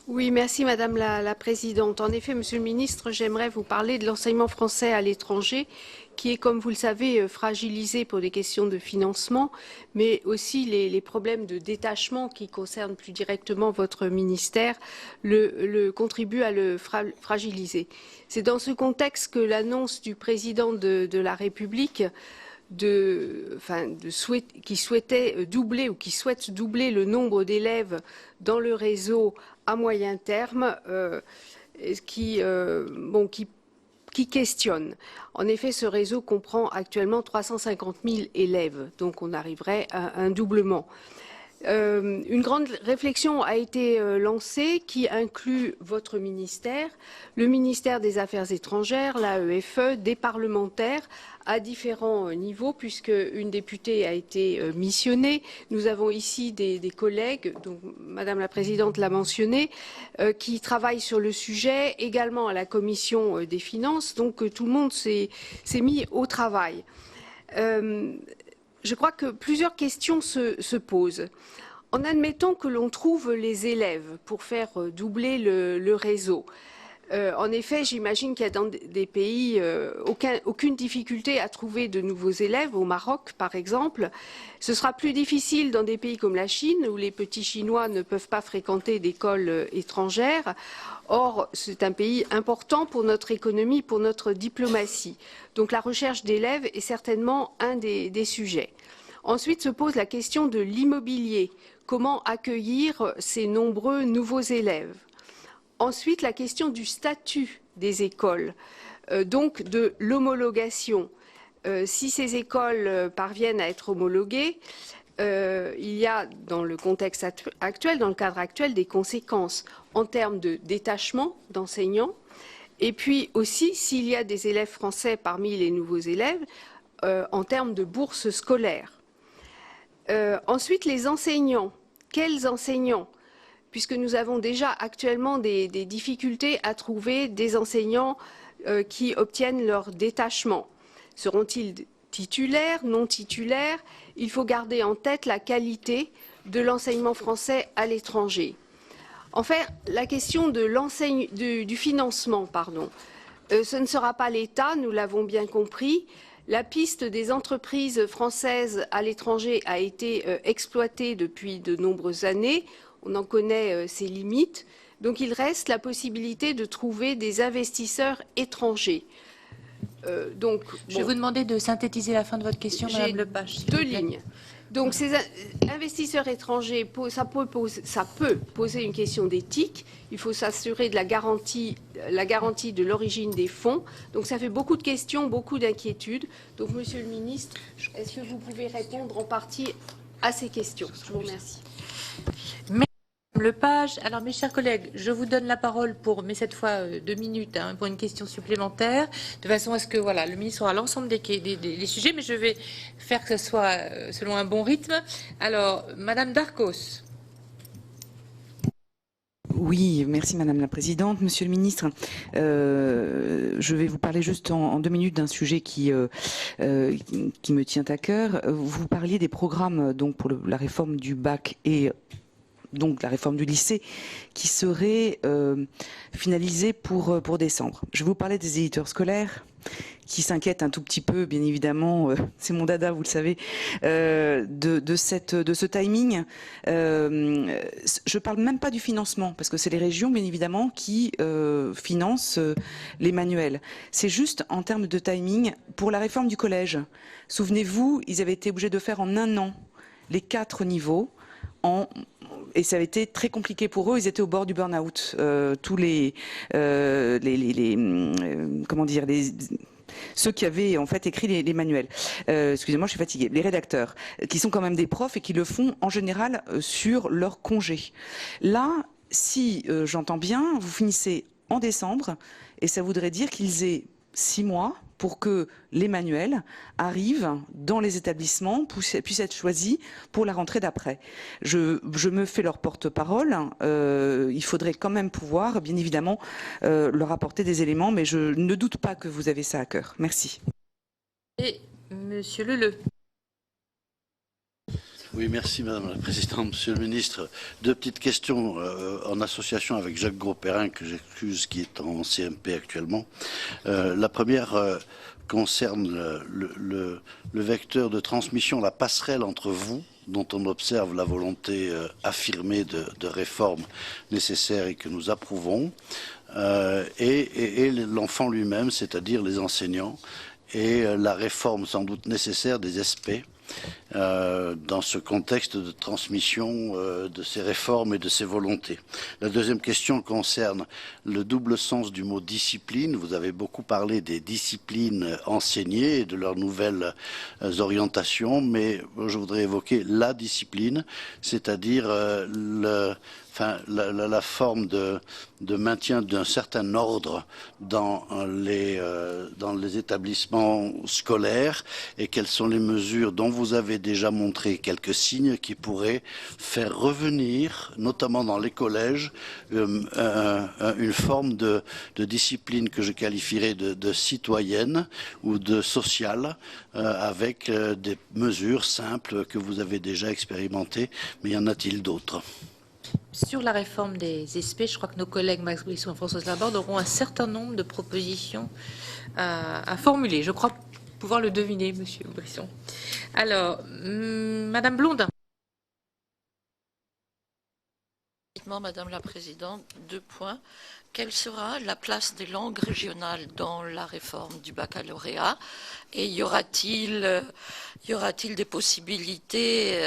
Oui, merci Madame la Présidente. En effet, Monsieur le Ministre, j'aimerais vous parler de l'enseignement français à l'étranger, qui est, comme vous le savez, fragilisé pour des questions de financement, mais aussi les problèmes de détachement qui concernent plus directement votre ministère contribuent à le fragiliser. C'est dans ce contexte que l'annonce du président de la République qui souhaitait doubler ou qui souhaite doubler le nombre d'élèves dans le réseau à moyen terme, qui questionne. En effet, ce réseau comprend actuellement 350 000 élèves, donc on arriverait à un doublement. Une grande réflexion a été lancée qui inclut votre ministère, le ministère des Affaires étrangères, l'AEFE, des parlementaires à différents niveaux, puisque une députée a été missionnée. Nous avons ici des collègues, donc Madame la Présidente l'a mentionné, qui travaillent sur le sujet, également à la Commission des Finances. Donc tout le monde s'est mis au travail. Je crois que plusieurs questions se posent. En admettant que l'on trouve les élèves pour faire doubler le réseau, en effet, j'imagine qu'il y a dans des pays aucune difficulté à trouver de nouveaux élèves, au Maroc par exemple. Ce sera plus difficile dans des pays comme la Chine, où les petits Chinois ne peuvent pas fréquenter d'écoles étrangères. Or, c'est un pays important pour notre économie, pour notre diplomatie. Donc la recherche d'élèves est certainement un des sujets. Ensuite se pose la question de l'immobilier. Comment accueillir ces nombreux nouveaux élèves? Ensuite, la question du statut des écoles, donc de l'homologation. Si ces écoles parviennent à être homologuées, il y a dans le contexte actuel, dans le cadre actuel, des conséquences en termes de détachement d'enseignants. Et puis aussi, s'il y a des élèves français parmi les nouveaux élèves, en termes de bourses scolaires. Ensuite, les enseignants. Quels enseignants? Puisque nous avons déjà actuellement des difficultés à trouver des enseignants qui obtiennent leur détachement. Seront-ils titulaires, non titulaires? Il faut garder en tête la qualité de l'enseignement français à l'étranger. Enfin, la question du financement, ce ne sera pas l'État, nous l'avons bien compris. La piste des entreprises françaises à l'étranger a été exploitée depuis de nombreuses années. On en connaît ses limites. Donc il reste la possibilité de trouver des investisseurs étrangers. Je vais vous demander de synthétiser la fin de votre question, Madame Lepage. 2 lignes. Donc ces investisseurs étrangers, ça peut poser une question d'éthique. Il faut s'assurer de la garantie de l'origine des fonds. Donc ça fait beaucoup de questions, beaucoup d'inquiétudes. Donc Monsieur le Ministre, est-ce que vous pouvez répondre en partie à ces questions? Je vous remercie. Lepage. Alors, mes chers collègues, je vous donne la parole mais cette fois 2 minutes, pour une question supplémentaire, de façon à ce que le ministre aura l'ensemble des sujets, mais je vais faire que ce soit selon un bon rythme. Alors, Madame Darcos. Oui, merci Madame la Présidente. Monsieur le Ministre, je vais vous parler juste en 2 minutes d'un sujet qui me tient à cœur. Vous parliez des programmes donc pour la réforme du bac et donc la réforme du lycée qui serait finalisée pour décembre. Je vais vous parler des éditeurs scolaires qui s'inquiète un tout petit peu, bien évidemment, c'est mon dada, vous le savez, de ce timing. Je parle même pas du financement, parce que c'est les régions, bien évidemment, qui financent les manuels. C'est juste en termes de timing pour la réforme du collège. Souvenez-vous, ils avaient été obligés de faire en un an les 4 niveaux. Et ça avait été très compliqué pour eux. Ils étaient au bord du burn-out. Tous ceux qui avaient en fait écrit les manuels. Excusez-moi, je suis fatiguée. Les rédacteurs, qui sont quand même des profs et qui le font en général sur leur congé. Là, si j'entends bien, vous finissez en décembre, et ça voudrait dire qu'ils aient 6 mois pour que les manuels arrivent dans les établissements, puissent être choisis pour la rentrée d'après. Je me fais leur porte-parole. Il faudrait quand même pouvoir, bien évidemment, leur apporter des éléments, mais je ne doute pas que vous avez ça à cœur. Merci. Et Monsieur Leleu. Oui, merci Madame la Présidente. Monsieur le Ministre, 2 petites questions en association avec Jacques Grosperrin, que j'excuse, qui est en CMP actuellement. La première concerne le vecteur de transmission, la passerelle entre vous, dont on observe la volonté affirmée de réforme nécessaire et que nous approuvons, et l'enfant lui-même, c'est-à-dire les enseignants, et la réforme sans doute nécessaire des SP. Dans ce contexte de transmission de ces réformes et de ces volontés. La deuxième question concerne le double sens du mot discipline. Vous avez beaucoup parlé des disciplines enseignées et de leurs nouvelles orientations, mais je voudrais évoquer la discipline, c'est-à-dire la forme de maintien d'un certain ordre dans les établissements scolaires, et quelles sont les mesures dont vous avez déjà montré quelques signes qui pourraient faire revenir, notamment dans les collèges, une forme de discipline que je qualifierais de citoyenne ou de sociale, avec des mesures simples que vous avez déjà expérimentées, mais y en a-t-il d'autres ? Sur la réforme des SP, je crois que nos collègues Max Brisson et Françoise Laborde auront un certain nombre de propositions à formuler. Je crois pouvoir le deviner, Monsieur Brisson. Alors, Madame Blondin. Madame la Présidente, 2 points. Quelle sera la place des langues régionales dans la réforme du baccalauréat? Et y aura-t-il des possibilités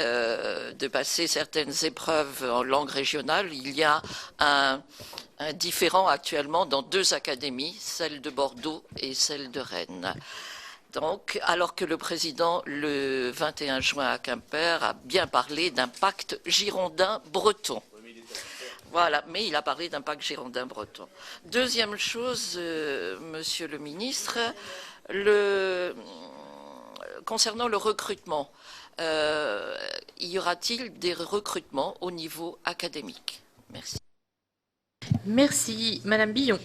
de passer certaines épreuves en langue régionale? Il y a un différent actuellement dans 2 académies, celle de Bordeaux et celle de Rennes. Donc, alors que le président, le 21 juin à Quimper, a bien parlé d'un pacte girondin-breton. Voilà, mais il a parlé d'un pacte girondin-breton. Deuxième chose, Monsieur le Ministre, concernant le recrutement, y aura-t-il des recrutements au niveau académique? Merci. Merci. Madame Billon.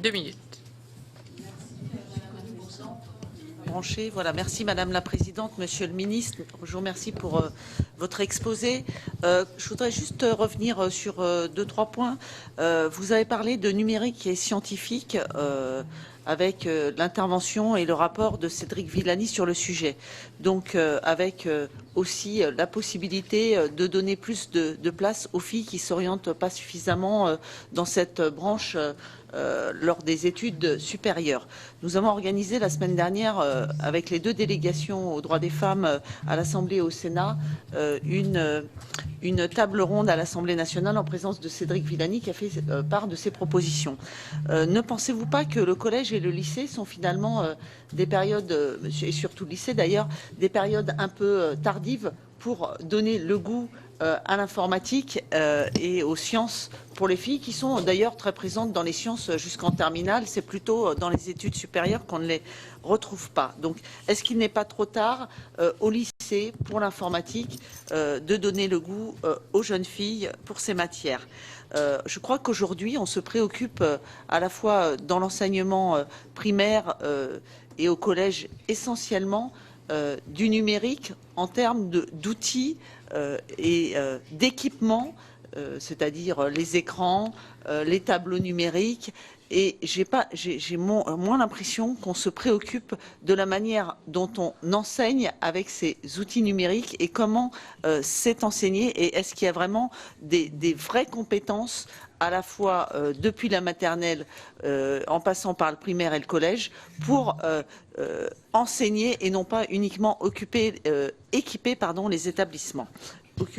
2 minutes. Voilà, merci Madame la Présidente, Monsieur le Ministre, je vous remercie pour votre exposé. Je voudrais juste revenir sur 2-3 points. Vous avez parlé de numérique et scientifique avec l'intervention et le rapport de Cédric Villani sur le sujet. Donc avec aussi la possibilité de donner plus de place aux filles qui s'orientent pas suffisamment dans cette branche lors des études supérieures. Nous avons organisé la semaine dernière, avec les 2 délégations aux droits des femmes à l'Assemblée et au Sénat, une table ronde à l'Assemblée nationale en présence de Cédric Villani qui a fait part de ses propositions. Ne pensez-vous pas que le collège et le lycée sont finalement des périodes, et surtout le lycée d'ailleurs, des périodes un peu tardives pour donner le goût à l'informatique et aux sciences pour les filles, qui sont d'ailleurs très présentes dans les sciences jusqu'en terminale. C'est plutôt dans les études supérieures qu'on ne les retrouve pas. Donc, est-ce qu'il n'est pas trop tard au lycée pour l'informatique de donner le goût aux jeunes filles pour ces matières? Je crois qu'aujourd'hui, on se préoccupe à la fois dans l'enseignement primaire et au collège essentiellement du numérique en termes d'outils et d'équipements c'est-à-dire les écrans, les tableaux numériques. Et j'ai moins l'impression qu'on se préoccupe de la manière dont on enseigne avec ces outils numériques et comment c'est enseigné et est-ce qu'il y a vraiment des vraies compétences à la fois depuis la maternelle en passant par le primaire et le collège pour enseigner et non pas uniquement équiper les établissements.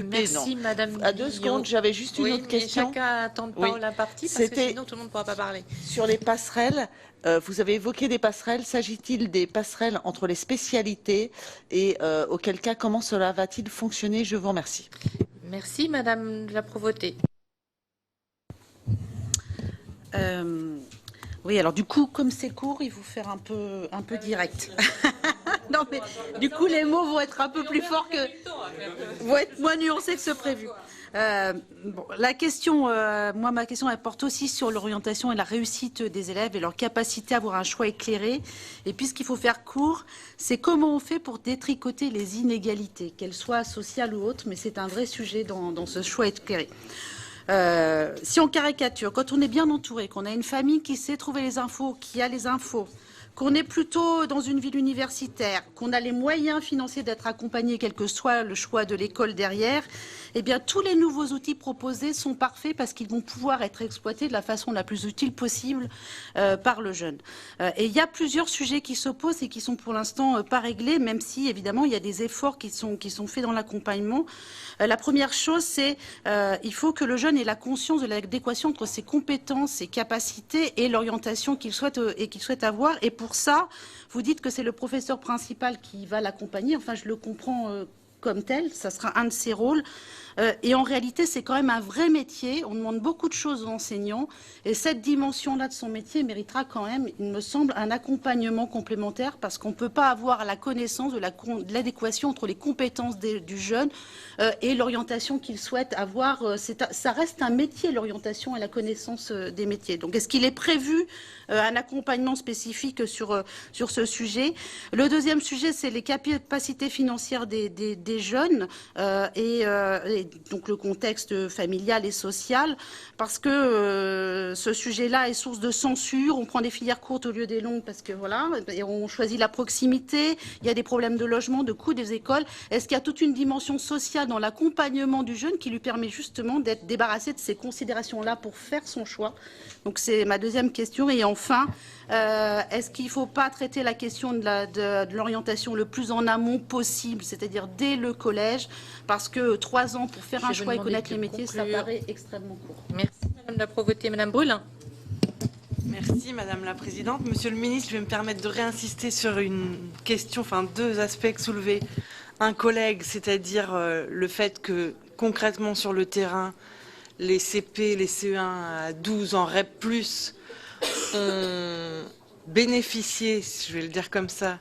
Merci, non. Madame À 2 secondes, j'avais juste une autre question. Chacun attend de parole impartie parce que sinon tout le monde ne pourra pas parler. Sur les passerelles, vous avez évoqué des passerelles. S'agit-il des passerelles entre les spécialités et auquel cas, comment cela va-t-il fonctionner? Je vous remercie. Merci, Madame la Provoté. Oui, alors du coup, comme c'est court, il faut faire un peu direct. Non, mais du coup, les mots vont être un peu plus forts vont être moins nuancés que ce prévu. Bon, la question, ma question, elle porte aussi sur l'orientation et la réussite des élèves et leur capacité à avoir un choix éclairé. Et puis, ce qu'il faut faire court, c'est comment on fait pour détricoter les inégalités, qu'elles soient sociales ou autres, mais c'est un vrai sujet dans ce choix éclairé. Si on caricature, quand on est bien entouré, qu'on a une famille qui sait trouver les infos, qui a les infos, qu'on est plutôt dans une ville universitaire, qu'on a les moyens financiers d'être accompagné, quel que soit le choix de l'école derrière, eh bien, tous les nouveaux outils proposés sont parfaits parce qu'ils vont pouvoir être exploités de la façon la plus utile possible par le jeune. Et il y a plusieurs sujets qui s'opposent et qui sont pour l'instant pas réglés, même si, évidemment, il y a des efforts qui sont faits dans l'accompagnement. La première chose, c'est il faut que le jeune ait la conscience de l'adéquation entre ses compétences, ses capacités et l'orientation qu'il souhaite avoir. Et pour ça, vous dites que c'est le professeur principal qui va l'accompagner. Enfin, je le comprends comme tel, ça sera un de ses rôles. Et en réalité, c'est quand même un vrai métier. On demande beaucoup de choses aux enseignants. Et cette dimension-là de son métier méritera quand même, il me semble, un accompagnement complémentaire parce qu'on ne peut pas avoir la connaissance de l'adéquation entre les compétences du jeune et l'orientation qu'il souhaite avoir. Ça reste un métier, l'orientation et la connaissance des métiers. Donc, est-ce qu'il est prévu un accompagnement spécifique sur ce sujet? Le deuxième sujet, c'est les capacités financières des jeunes et donc le contexte familial et social, parce que ce sujet-là est source de censure. On prend des filières courtes au lieu des longues parce que voilà, et on choisit la proximité. Il y a des problèmes de logement, de coûts des écoles. Est-ce qu'il y a toute une dimension sociale dans l'accompagnement du jeune qui lui permet justement d'être débarrassé de ces considérations-là pour faire son choix? Donc c'est ma deuxième question. Et enfin, est-ce qu'il ne faut pas traiter la question de l'orientation le plus en amont possible, c'est-à-dire dès le collège, parce que 3 ans pour faire un choix et connaître les métiers, ça paraît extrêmement court. Merci Madame la Provoté. Madame Brûlin. Merci Madame la Présidente. Monsieur le Ministre, je vais me permettre de réinsister sur une question, enfin 2 aspects soulevés. Un collègue, c'est-à-dire le fait que concrètement sur le terrain, les CP, les CE1 à 12 en REP+, ont bénéficié, je vais le dire comme ça,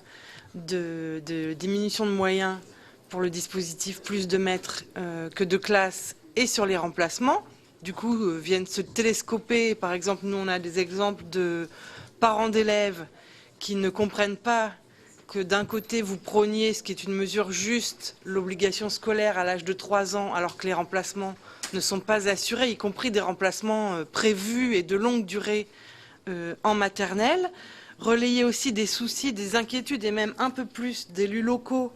de diminution de moyens pour le dispositif plus de maîtres que de classes et sur les remplacements. Du coup, viennent se télescoper. Par exemple, nous, on a des exemples de parents d'élèves qui ne comprennent pas que d'un côté, vous prôniez, ce qui est une mesure juste, l'obligation scolaire à l'âge de 3 ans, alors que les remplacements ne sont pas assurés, y compris des remplacements prévus et de longue durée en maternelle. Relayer aussi des soucis, des inquiétudes et même un peu plus d'élus locaux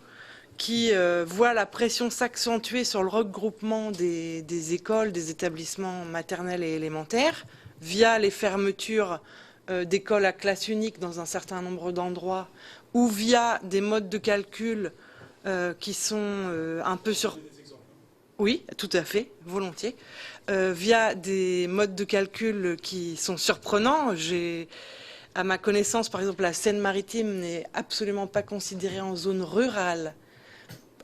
qui voient la pression s'accentuer sur le regroupement des écoles, des établissements maternels et élémentaires, via les fermetures d'écoles à classe unique dans un certain nombre d'endroits, ou via des modes de calcul qui sont un peu sur... Oui, tout à fait, volontiers. Via des modes de calcul qui sont surprenants. À ma connaissance, par exemple, la Seine-Maritime n'est absolument pas considérée en zone rurale,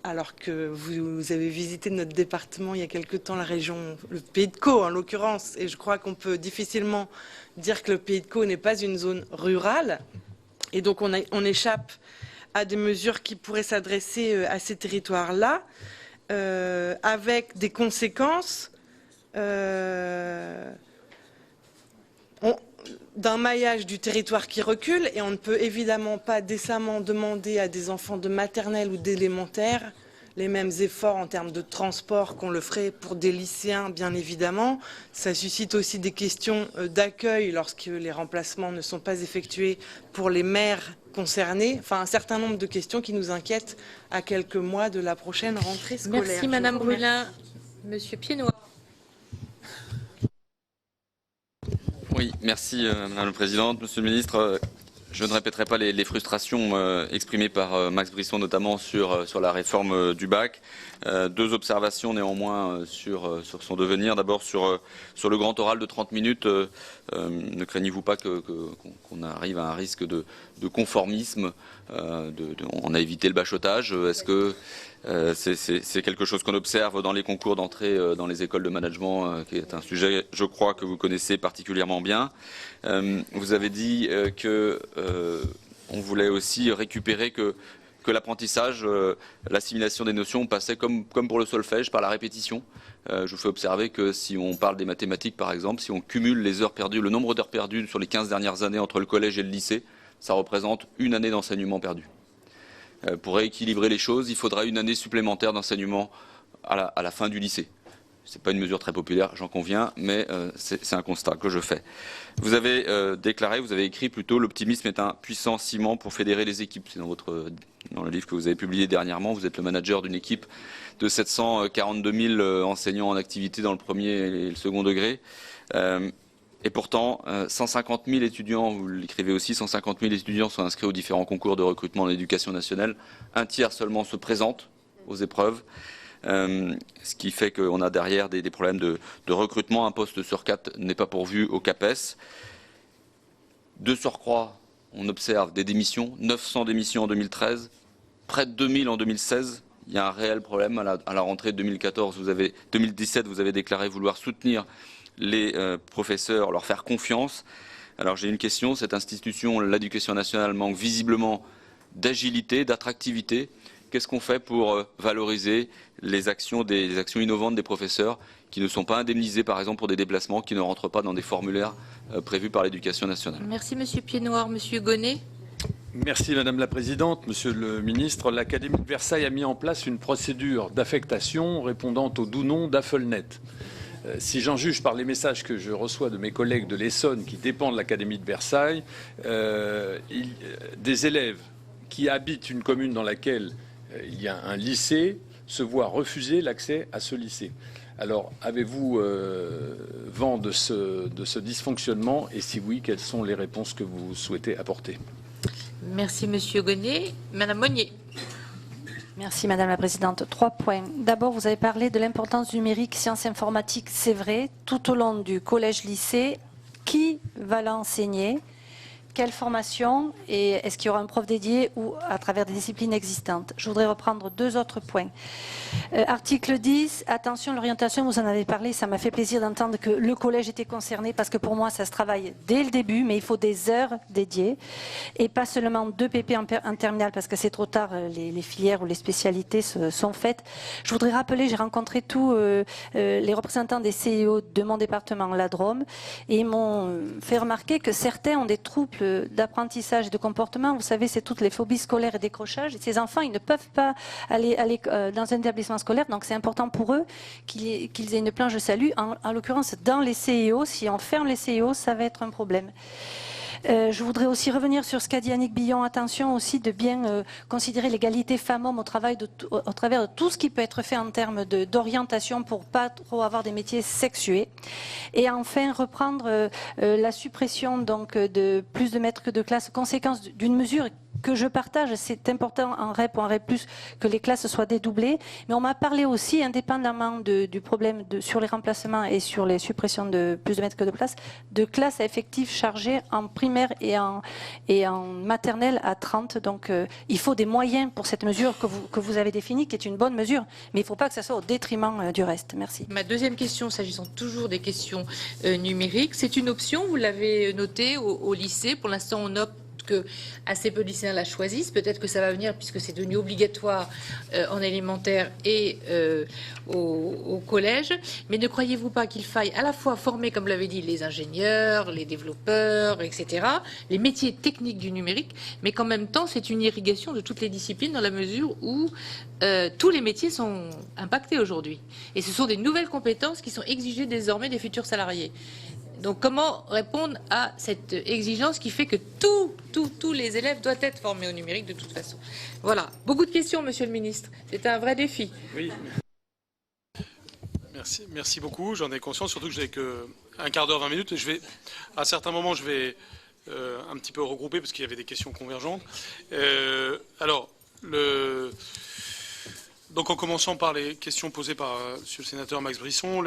alors que vous avez visité notre département il y a quelque temps, la région, le Pays de Caux en l'occurrence, et je crois qu'on peut difficilement dire que le Pays de Caux n'est pas une zone rurale. Et donc on échappe à des mesures qui pourraient s'adresser à ces territoires-là, avec des conséquences d'un maillage du territoire qui recule, et on ne peut évidemment pas décemment demander à des enfants de maternelle ou d'élémentaire les mêmes efforts en termes de transport qu'on le ferait pour des lycéens, bien évidemment. Ça suscite aussi des questions d'accueil lorsque les remplacements ne sont pas effectués pour les mères concernées. Enfin, un certain nombre de questions qui nous inquiètent à quelques mois de la prochaine rentrée scolaire. Merci Madame Brulin. Monsieur Piednoir. Oui, merci Madame la Présidente. Monsieur le Ministre, je ne répéterai pas les frustrations exprimées par Max Brisson, notamment sur la réforme du bac. Deux observations néanmoins sur son devenir. D'abord sur le grand oral de 30 minutes. Ne craignez-vous pas qu'on arrive à un risque de conformisme on a évité le bachotage. Est-ce que c'est quelque chose qu'on observe dans les concours d'entrée dans les écoles de management, qui est un sujet, je crois, que vous connaissez particulièrement bien. Vous avez dit on voulait aussi récupérer que l'apprentissage, l'assimilation des notions passait comme pour le solfège, par la répétition. Je vous fais observer que si on parle des mathématiques, par exemple, si on cumule les heures perdues, le nombre d'heures perdues sur les 15 dernières années entre le collège et le lycée, ça représente une année d'enseignement perdu. Pour rééquilibrer les choses, il faudra une année supplémentaire d'enseignement à la fin du lycée. Ce n'est pas une mesure très populaire, j'en conviens, mais c'est un constat que je fais. Vous avez déclaré, vous avez écrit plutôt, l'optimisme est un puissant ciment pour fédérer les équipes. C'est dans le livre que vous avez publié dernièrement. Vous êtes le manager d'une équipe de 742 000 enseignants en activité dans le premier et le second degré. Et pourtant, 150 000 étudiants, vous l'écrivez aussi, 150 000 étudiants sont inscrits aux différents concours de recrutement de l'éducation nationale. Un tiers seulement se présente aux épreuves. Ce qui fait qu'on a derrière des problèmes de recrutement. Un poste sur 4 n'est pas pourvu au CAPES. De surcroît, on observe des démissions, 900 démissions en 2013, près de 2000 en 2016. Il y a un réel problème. À la rentrée de 2017, vous avez déclaré vouloir soutenir les professeurs, leur faire confiance. Alors j'ai une question, cette institution, l'éducation nationale, manque visiblement d'agilité, d'attractivité. Qu'est-ce qu'on fait pour valoriser les actions innovantes des professeurs qui ne sont pas indemnisés, par exemple, pour des déplacements qui ne rentrent pas dans des formulaires prévus par l'éducation nationale? Merci Monsieur Piednoir. Monsieur Gonnet. Merci Madame la Présidente. Monsieur le Ministre, l'Académie de Versailles a mis en place une procédure d'affectation répondant au doux nom d'Affelnet. Si j'en juge par les messages que je reçois de mes collègues de l'Essonne qui dépendent de l'Académie de Versailles, des élèves qui habitent une commune dans laquelle il y a un lycée se voient refuser l'accès à ce lycée. Alors, avez-vous vent de ce dysfonctionnement et si oui, quelles sont les réponses que vous souhaitez apporter? Merci Monsieur Gonnet. Madame Monnier. Merci Madame la Présidente. 3 points. D'abord, vous avez parlé de l'importance du numérique, sciences informatiques, c'est vrai, tout au long du collège-lycée. Qui va l'enseigner? Quelle formation? Et est-ce qu'il y aura un prof dédié ou à travers des disciplines existantes? Je voudrais reprendre 2 autres points. Article 10, attention, l'orientation, vous en avez parlé, ça m'a fait plaisir d'entendre que le collège était concerné parce que pour moi, ça se travaille dès le début, mais il faut des heures dédiées et pas seulement 2 PP en terminale parce que c'est trop tard, les filières ou les spécialités sont faites. Je voudrais rappeler, j'ai rencontré tous les représentants des CIO de mon département, la Drôme, et ils m'ont fait remarquer que certains ont des troubles d'apprentissage et de comportement. Vous savez, c'est toutes les phobies scolaires et décrochage. Et ces enfants, ils ne peuvent pas aller dans un établissement scolaire. Donc, c'est important pour eux qu'ils aient une planche de salut. En l'occurrence, dans les CIO, si on ferme les CIO, ça va être un problème. Je voudrais aussi revenir sur ce qu'a dit Annick Billon. Attention aussi de bien considérer l'égalité femmes-hommes au travers de tout ce qui peut être fait en termes d'orientation pour pas trop avoir des métiers sexués. Et enfin, reprendre la suppression donc de plus de maîtres que de classes, conséquence d'une mesure que je partage, c'est important en REP ou en REP+, que les classes soient dédoublées. Mais on m'a parlé aussi, indépendamment du problème sur les remplacements et sur les suppressions de plus de maîtres que de places, de classes à effectifs chargés en primaire et en maternelle à 30. Donc il faut des moyens pour cette mesure que vous avez définie, qui est une bonne mesure. Mais il ne faut pas que ça soit au détriment du reste. Merci. Ma deuxième question, s'agissant toujours des questions numériques, c'est une option, vous l'avez noté au lycée. Pour l'instant, on opte que assez peu de lycéens la choisissent. Peut-être que ça va venir puisque c'est devenu obligatoire en élémentaire et au collège. Mais ne croyez-vous pas qu'il faille à la fois former, comme l'avait dit, les ingénieurs, les développeurs, etc., les métiers techniques du numérique, mais qu'en même temps, c'est une irrigation de toutes les disciplines dans la mesure où tous les métiers sont impactés aujourd'hui. Et ce sont des nouvelles compétences qui sont exigées désormais des futurs salariés. Donc comment répondre à cette exigence qui fait que tous les élèves doivent être formés au numérique de toute façon? Voilà. Beaucoup de questions, Monsieur le Ministre. C'est un vrai défi. Oui. Merci beaucoup. J'en ai conscience, surtout que je n'ai qu'un quart d'heure, 20 minutes. À certains moments, je vais un petit peu regrouper parce qu'il y avait des questions convergentes. Donc en commençant par les questions posées par le sénateur Max Brisson,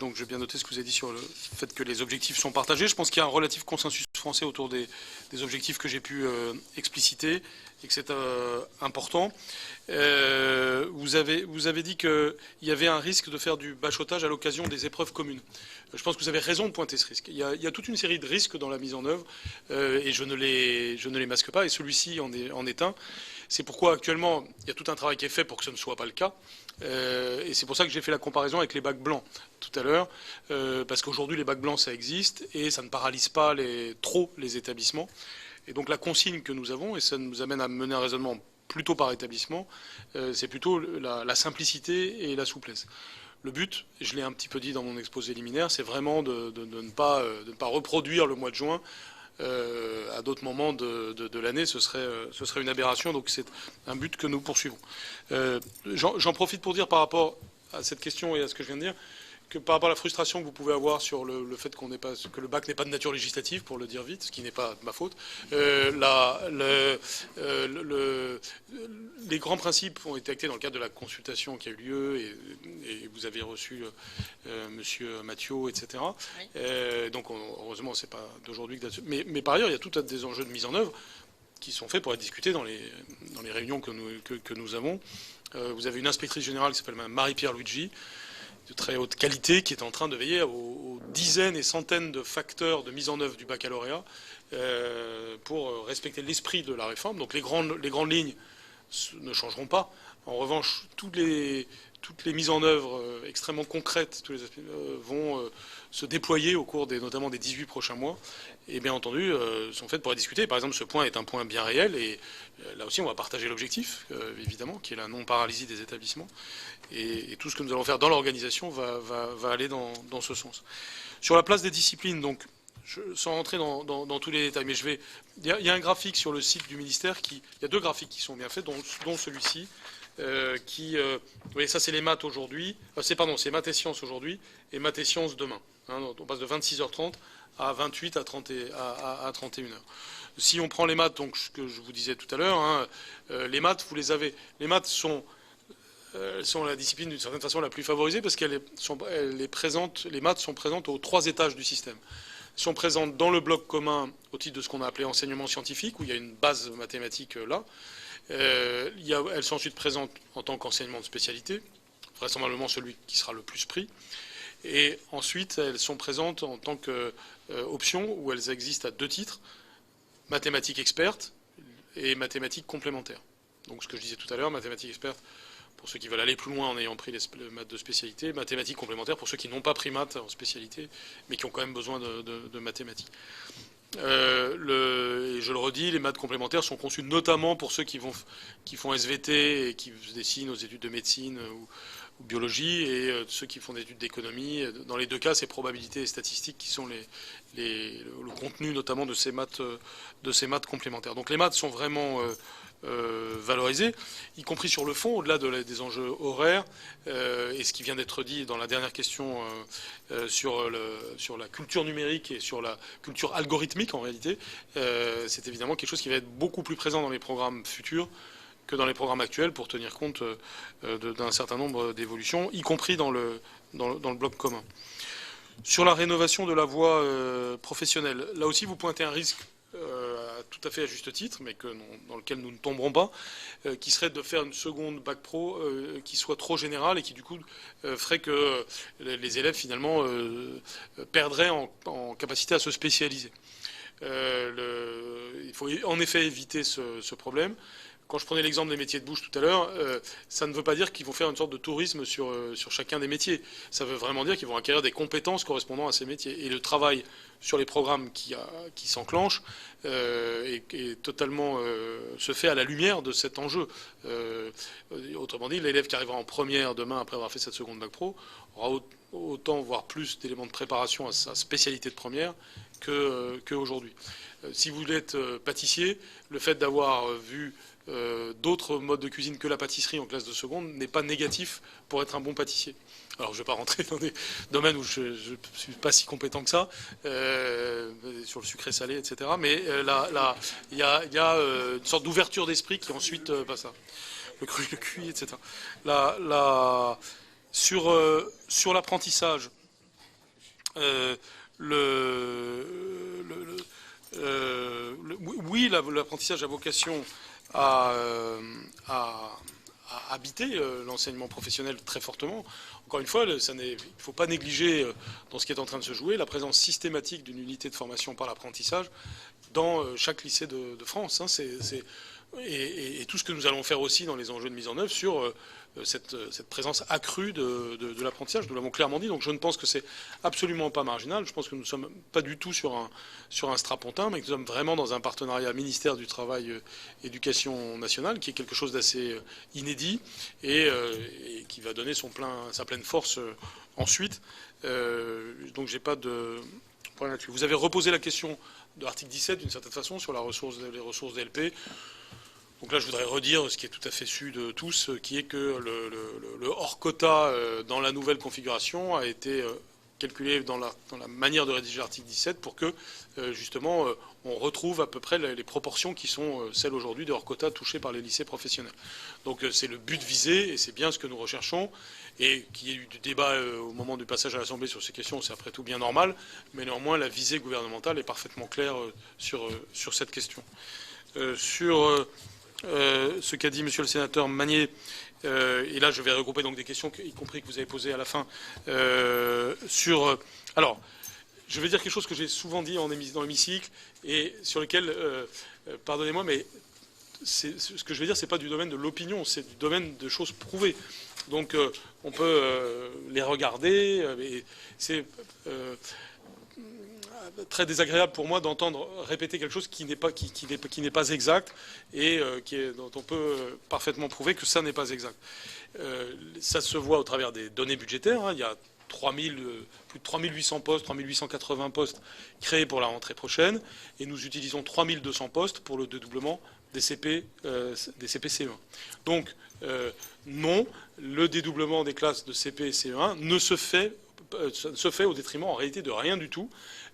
donc j'ai bien noté ce que vous avez dit sur le fait que les objectifs sont partagés. Je pense qu'il y a un relatif consensus français autour des objectifs que j'ai pu expliciter et que c'est important. Vous avez dit qu'il y avait un risque de faire du bachotage à l'occasion des épreuves communes. Je pense que vous avez raison de pointer ce risque. Il y a toute une série de risques dans la mise en œuvre et je ne les masque pas et celui-ci en est un. C'est pourquoi actuellement, il y a tout un travail qui est fait pour que ce ne soit pas le cas. Et c'est pour ça que j'ai fait la comparaison avec les bacs blancs tout à l'heure. Parce qu'aujourd'hui, les bacs blancs, ça existe et ça ne paralyse pas trop les établissements. Et donc la consigne que nous avons, et ça nous amène à mener un raisonnement plutôt par établissement, c'est plutôt la simplicité et la souplesse. Le but, je l'ai un petit peu dit dans mon exposé liminaire, c'est vraiment de ne pas reproduire le mois de juin. À d'autres moments de l'année, ce serait une aberration. Donc c'est un but que nous poursuivons. J'en profite pour dire par rapport à cette question et à ce que je viens de dire, que par rapport à la frustration que vous pouvez avoir sur le fait que le bac n'est pas de nature législative, pour le dire vite, ce qui n'est pas de ma faute, les grands principes ont été actés dans le cadre de la consultation qui a eu lieu et vous avez reçu Monsieur Mathieu, etc. Donc heureusement, c'est pas d'aujourd'hui que mais par ailleurs, il y a tout un des enjeux de mise en œuvre qui sont faits pour être discutés dans les réunions que nous avons. Vous avez une inspectrice générale qui s'appelle Marie-Pierre Luigi, de très haute qualité, qui est en train de veiller aux dizaines et centaines de facteurs de mise en œuvre du baccalauréat pour respecter l'esprit de la réforme. Donc les grandes lignes ne changeront pas. En revanche, toutes les mises en œuvre extrêmement concrètes vont se déployer au cours notamment des 18 prochains mois et bien entendu sont faites pour être discutées. Par exemple, ce point est un point bien réel et là aussi on va partager l'objectif, évidemment, qui est la non-paralysie des établissements et tout ce que nous allons faire dans l'organisation va aller dans ce sens. Sur la place des disciplines, donc, sans rentrer dans tous les détails, mais il y a un graphique sur le site du ministère il y a deux graphiques qui sont bien faits, dont celui-ci. Vous voyez, ça c'est les maths aujourd'hui, c'est maths et sciences aujourd'hui et maths et sciences demain. On passe de 26h30 à 28 à 31h. Si on prend les maths, donc ce que je vous disais tout à l'heure, les maths, vous les avez. Les maths sont la discipline d'une certaine façon la plus favorisée parce les maths sont présentes aux 3 étages du système. Elles sont présentes dans le bloc commun au titre de ce qu'on a appelé enseignement scientifique, où il y a une base mathématique là. Elles sont ensuite présentes en tant qu'enseignement de spécialité, vraisemblablement celui qui sera le plus pris. Et ensuite, elles sont présentes en tant qu'option où elles existent à 2 titres, mathématiques expertes et mathématiques complémentaires. Donc ce que je disais tout à l'heure, mathématiques expertes pour ceux qui veulent aller plus loin en ayant pris les maths de spécialité, mathématiques complémentaires pour ceux qui n'ont pas pris maths en spécialité, mais qui ont quand même besoin de mathématiques. Et je le redis, les maths complémentaires sont conçus notamment pour ceux qui font SVT et qui se dessinent aux études de médecine ou biologie, et ceux qui font des études d'économie. Dans les 2 cas, c'est probabilités et statistiques qui sont le contenu notamment de ces maths complémentaires. Donc les maths sont vraiment valorisées, y compris sur le fond, au-delà des enjeux horaires, et ce qui vient d'être dit dans la dernière question sur la culture numérique et sur la culture algorithmique en réalité, c'est évidemment quelque chose qui va être beaucoup plus présent dans les programmes futurs que dans les programmes actuels pour tenir compte d'un certain nombre d'évolutions, y compris dans le bloc commun. Sur la rénovation de la voie professionnelle, là aussi vous pointez un risque tout à fait à juste titre, mais dans lequel nous ne tomberons pas, qui serait de faire une seconde bac pro qui soit trop générale et qui du coup ferait que les élèves finalement perdraient en capacité à se spécialiser. Il faut en effet éviter ce problème. Quand je prenais l'exemple des métiers de bouche tout à l'heure, ça ne veut pas dire qu'ils vont faire une sorte de tourisme sur chacun des métiers. Ça veut vraiment dire qu'ils vont acquérir des compétences correspondant à ces métiers. Et le travail sur les programmes qui s'enclenchent est totalement se fait à la lumière de cet enjeu. Autrement dit, l'élève qui arrivera en première demain après avoir fait cette seconde bac pro aura autant, voire plus d'éléments de préparation à sa spécialité de première qu'aujourd'hui. Si vous voulez être pâtissier, le fait d'avoir vu d'autres modes de cuisine que la pâtisserie en classe de seconde n'est pas négatif pour être un bon pâtissier. Alors je ne vais pas rentrer dans des domaines où je ne suis pas si compétent que ça, sur le sucré salé, etc. Mais il y a une sorte d'ouverture d'esprit qui ensuite passe ça. Le cru, le cuit, etc. Sur l'apprentissage, oui, l'apprentissage a vocation à habiter l'enseignement professionnel très fortement. Encore une fois, il ne faut pas négliger dans ce qui est en train de se jouer la présence systématique d'une unité de formation par l'apprentissage dans chaque lycée de France. Et tout ce que nous allons faire aussi dans les enjeux de mise en œuvre sur cette présence accrue de l'apprentissage. Nous l'avons clairement dit, donc je ne pense que c'est absolument pas marginal. Je pense que nous ne sommes pas du tout sur un strapontin, mais que nous sommes vraiment dans un partenariat ministère du Travail, Éducation nationale, qui est quelque chose d'assez inédit et qui va donner sa pleine force ensuite. Donc j'ai pas de problème là-dessus. Vous avez reposé la question de l'article 17 d'une certaine façon sur les ressources DLP. Donc là, je voudrais redire ce qui est tout à fait su de tous, qui est que le hors-quota dans la nouvelle configuration a été calculé dans la manière de rédiger l'article 17 pour que, justement, on retrouve à peu près les proportions qui sont celles aujourd'hui de hors-quota touchées par les lycées professionnels. Donc c'est le but visé et c'est bien ce que nous recherchons. Et qu'il y ait eu du débat au moment du passage à l'Assemblée sur ces questions, c'est après tout bien normal. Mais néanmoins, la visée gouvernementale est parfaitement claire sur cette question. Sur ce qu'a dit Monsieur le sénateur Magnier, et là je vais regrouper donc des questions, y compris que vous avez posées à la fin, alors, je vais dire quelque chose que j'ai souvent dit dans l'hémicycle et sur lequel, pardonnez-moi, mais ce que je vais dire, c'est pas du domaine de l'opinion, c'est du domaine de choses prouvées. Donc on peut les regarder, et c'est très désagréable pour moi d'entendre répéter quelque chose qui n'est pas exact et dont on peut parfaitement prouver que ça n'est pas exact. Ça se voit au travers des données budgétaires. Il y a plus de 3800 postes, 3880 postes créés pour la rentrée prochaine, et nous utilisons 3200 postes pour le dédoublement des CP-CE1. Donc, non, le dédoublement des classes de CP et CE1 ne se fait au détriment en réalité de rien du tout.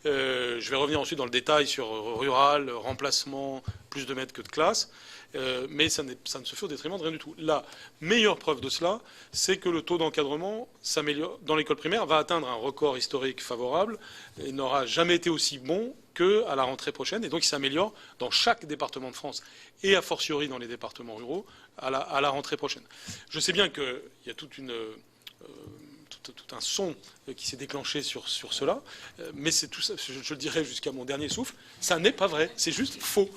Je vais revenir ensuite dans le détail sur rural, remplacement, plus de maîtres que de classes, mais ça ne se fait au détriment de rien du tout. La meilleure preuve de cela, c'est que le taux d'encadrement s'améliore dans l'école primaire, va atteindre un record historique favorable et n'aura jamais été aussi bon qu'à la rentrée prochaine, et donc il s'améliore dans chaque département de France et a fortiori dans les départements ruraux à la rentrée prochaine. Je sais bien qu'il y a tout un son qui s'est déclenché sur cela, mais c'est tout ça, je le dirai jusqu'à mon dernier souffle, ça n'est pas vrai, c'est juste faux.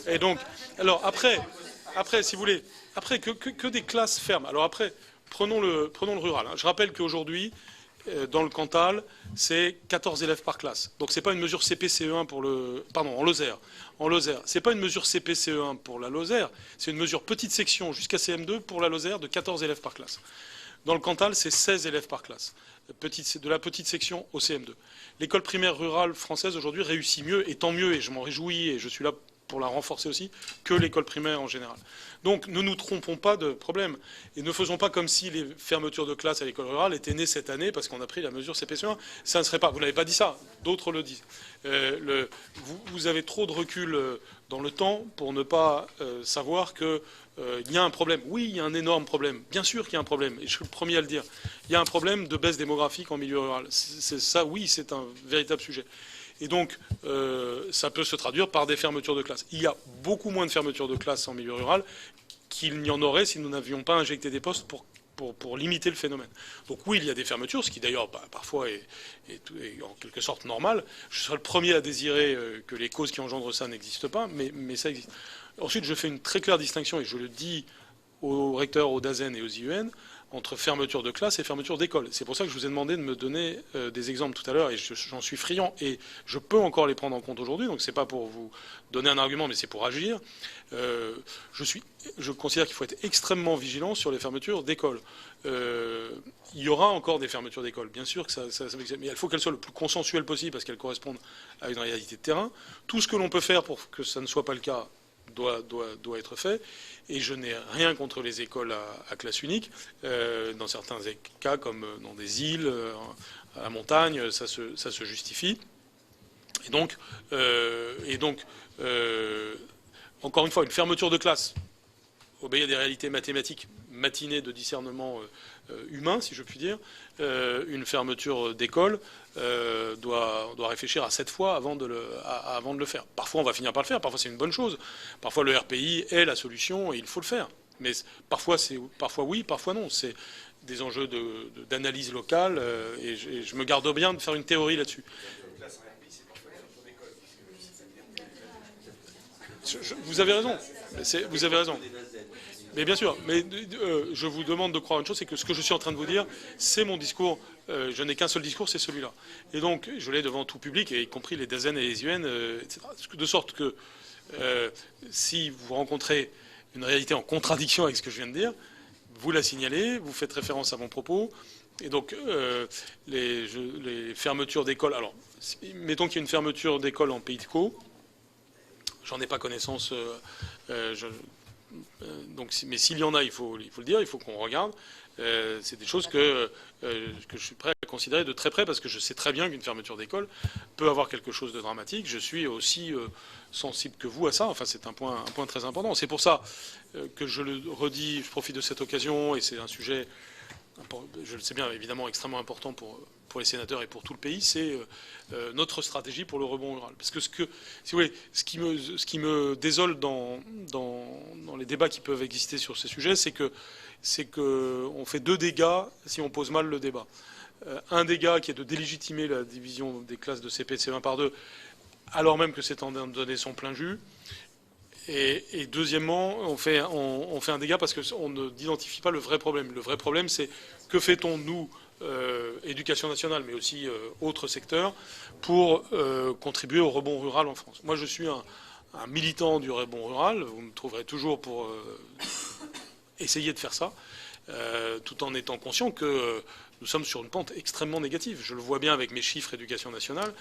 Et donc, alors après, si vous voulez, après que des classes ferment. Alors après, prenons le rural. Je rappelle qu'aujourd'hui, dans le Cantal, c'est 14 élèves par classe. Donc c'est pas une mesure CP-CE1 en Lozère. En Lozère, c'est pas une mesure CP-CE1 pour la Lozère, c'est une mesure petite section jusqu'à CM2 pour la Lozère de 14 élèves par classe. Dans le Cantal, c'est 16 élèves par classe, de la petite section au CM2. L'école primaire rurale française aujourd'hui réussit mieux, et tant mieux, et je m'en réjouis, et je suis là pour la renforcer aussi, que l'école primaire en général. Donc ne nous trompons pas de problème, et ne faisons pas comme si les fermetures de classes à l'école rurale étaient nées cette année parce qu'on a pris la mesure CP-CE1. Ça ne serait pas, vous n'avez pas dit ça, d'autres le disent. Vous avez trop de recul dans le temps pour ne pas savoir que il y a un problème. Oui, il y a un énorme problème. Bien sûr qu'il y a un problème, et je suis le premier à le dire. Il y a un problème de baisse démographique en milieu rural. Ça, oui, c'est un véritable sujet. Et donc, ça peut se traduire par des fermetures de classes. Il y a beaucoup moins de fermetures de classes en milieu rural qu'il n'y en aurait si nous n'avions pas injecté des postes pour pour limiter le phénomène. Donc oui, il y a des fermetures, ce qui d'ailleurs parfois est en quelque sorte normal. Je serais le premier à désirer que les causes qui engendrent ça n'existent pas, mais ça existe. Ensuite, je fais une très claire distinction, et je le dis aux recteurs, aux DAZEN et aux IUN, entre fermeture de classe et fermeture d'école. C'est pour ça que je vous ai demandé de me donner des exemples tout à l'heure, et j'en suis friand, et je peux encore les prendre en compte aujourd'hui, donc c'est pas pour vous donner un argument, mais c'est pour agir. Je considère qu'il faut être extrêmement vigilant sur les fermetures d'école. Il y aura encore des fermetures d'école, bien sûr, mais il faut qu'elles soient le plus consensuelles possible, parce qu'elles correspondent à une réalité de terrain. Tout ce que l'on peut faire pour que ça ne soit pas le cas doit être fait, et je n'ai rien contre les écoles à classe unique. Dans certains cas, comme dans des îles, à la montagne, ça se justifie. Et donc, encore une fois, une fermeture de classe obéit à des réalités mathématiques matinées de discernement humain, si je puis dire. Une fermeture d'école doit réfléchir à 7 fois avant de le faire. Parfois, on va finir par le faire. Parfois, c'est une bonne chose. Parfois, le RPI est la solution et il faut le faire. Mais parfois oui, parfois non. C'est des enjeux d'analyse locale et je me garde bien de faire une théorie là-dessus. Vous avez raison. Vous avez raison. Mais bien sûr, mais je vous demande de croire une chose, c'est que ce que je suis en train de vous dire, c'est mon discours. Je n'ai qu'un seul discours, c'est celui-là. Et donc, je l'ai devant tout public, y compris les DAZEN et les IUN, etc. De sorte que si vous rencontrez une réalité en contradiction avec ce que je viens de dire, vous la signalez, vous faites référence à mon propos. Et donc, les fermetures d'écoles... Alors, mettons qu'il y a une fermeture d'école en Pays de Caux. J'en ai pas connaissance... mais s'il y en a, il faut le dire, il faut qu'on regarde. C'est des choses que je suis prêt à considérer de très près, parce que je sais très bien qu'une fermeture d'école peut avoir quelque chose de dramatique. Je suis aussi sensible que vous à ça. Enfin, c'est un point très important. C'est pour ça que je le redis, je profite de cette occasion, et c'est un sujet, je le sais bien, évidemment extrêmement important pour les sénateurs et pour tout le pays, c'est notre stratégie pour le rebond rural. Parce que si vous voulez, ce qui me désole dans les débats qui peuvent exister sur ces sujets, c'est que on fait 2 dégâts si on pose mal le débat. Un dégât qui est de délégitimer la division des classes de CP et de CE1 par 2, alors même que c'est en train de donner son plein jus. Et deuxièmement, on fait un dégât parce qu'on n'identifie pas le vrai problème. Le vrai problème, c'est que fait-on, nous, éducation nationale, mais aussi autres secteurs, pour contribuer au rebond rural en France. Moi, je suis un militant du rebond rural. Vous me trouverez toujours pour essayer de faire ça, tout en étant conscient que nous sommes sur une pente extrêmement négative. Je le vois bien avec mes chiffres éducation nationale.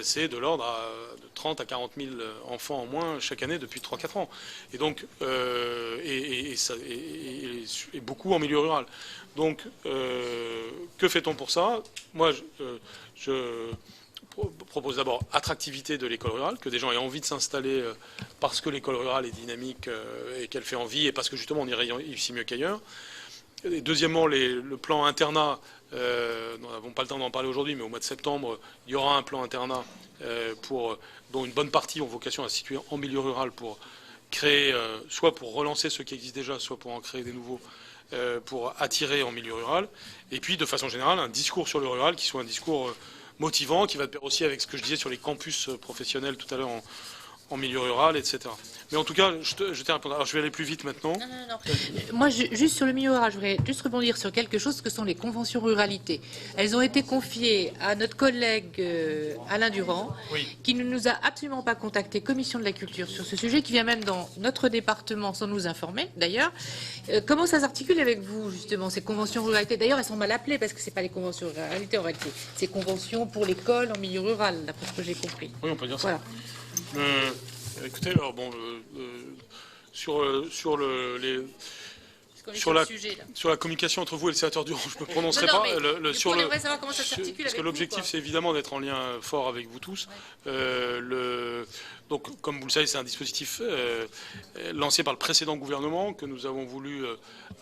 C'est de l'ordre de 30 à 40 000 enfants en moins chaque année depuis 3-4 ans. Et donc, et beaucoup en milieu rural. Donc, que fait-on pour ça? Moi, je propose d'abord attractivité de l'école rurale, que des gens aient envie de s'installer parce que l'école rurale est dynamique et qu'elle fait envie, et parce que justement on y réussit mieux qu'ailleurs. Et deuxièmement, le plan internat, nous n'avons pas le temps d'en parler aujourd'hui, mais au mois de septembre, il y aura un plan internat dont une bonne partie ont vocation à se situer en milieu rural pour créer, soit pour relancer ceux qui existent déjà, soit pour en créer des nouveaux, pour attirer en milieu rural. Et puis, de façon générale, un discours sur le rural qui soit un discours motivant, qui va de pair aussi avec ce que je disais sur les campus professionnels tout à l'heure en milieu rural, etc. Mais en tout cas, je t'ai répondu. Alors, je vais aller plus vite maintenant. Non. Moi, juste sur le milieu rural, je voudrais juste rebondir sur quelque chose que sont les conventions ruralité. Elles ont été confiées à notre collègue Alain Durand, qui ne nous a absolument pas contacté, commission de la culture, sur ce sujet, qui vient même dans notre département sans nous informer, d'ailleurs. Comment ça s'articule avec vous, justement, ces conventions ruralité? D'ailleurs, elles sont mal appelées, parce que ce n'est pas les conventions ruralité, en réalité. C'est conventions pour l'école en milieu rural, d'après ce que j'ai compris. Oui, on peut dire ça. Écoutez, alors bon, sur la communication entre vous et le sénateur Durand, je ne me prononcerai pas. On aimerait savoir comment ça s'articule avec vous. Parce que l'objectif, c'est évidemment d'être en lien fort avec vous tous. Donc, comme vous le savez, c'est un dispositif lancé par le précédent gouvernement que nous avons voulu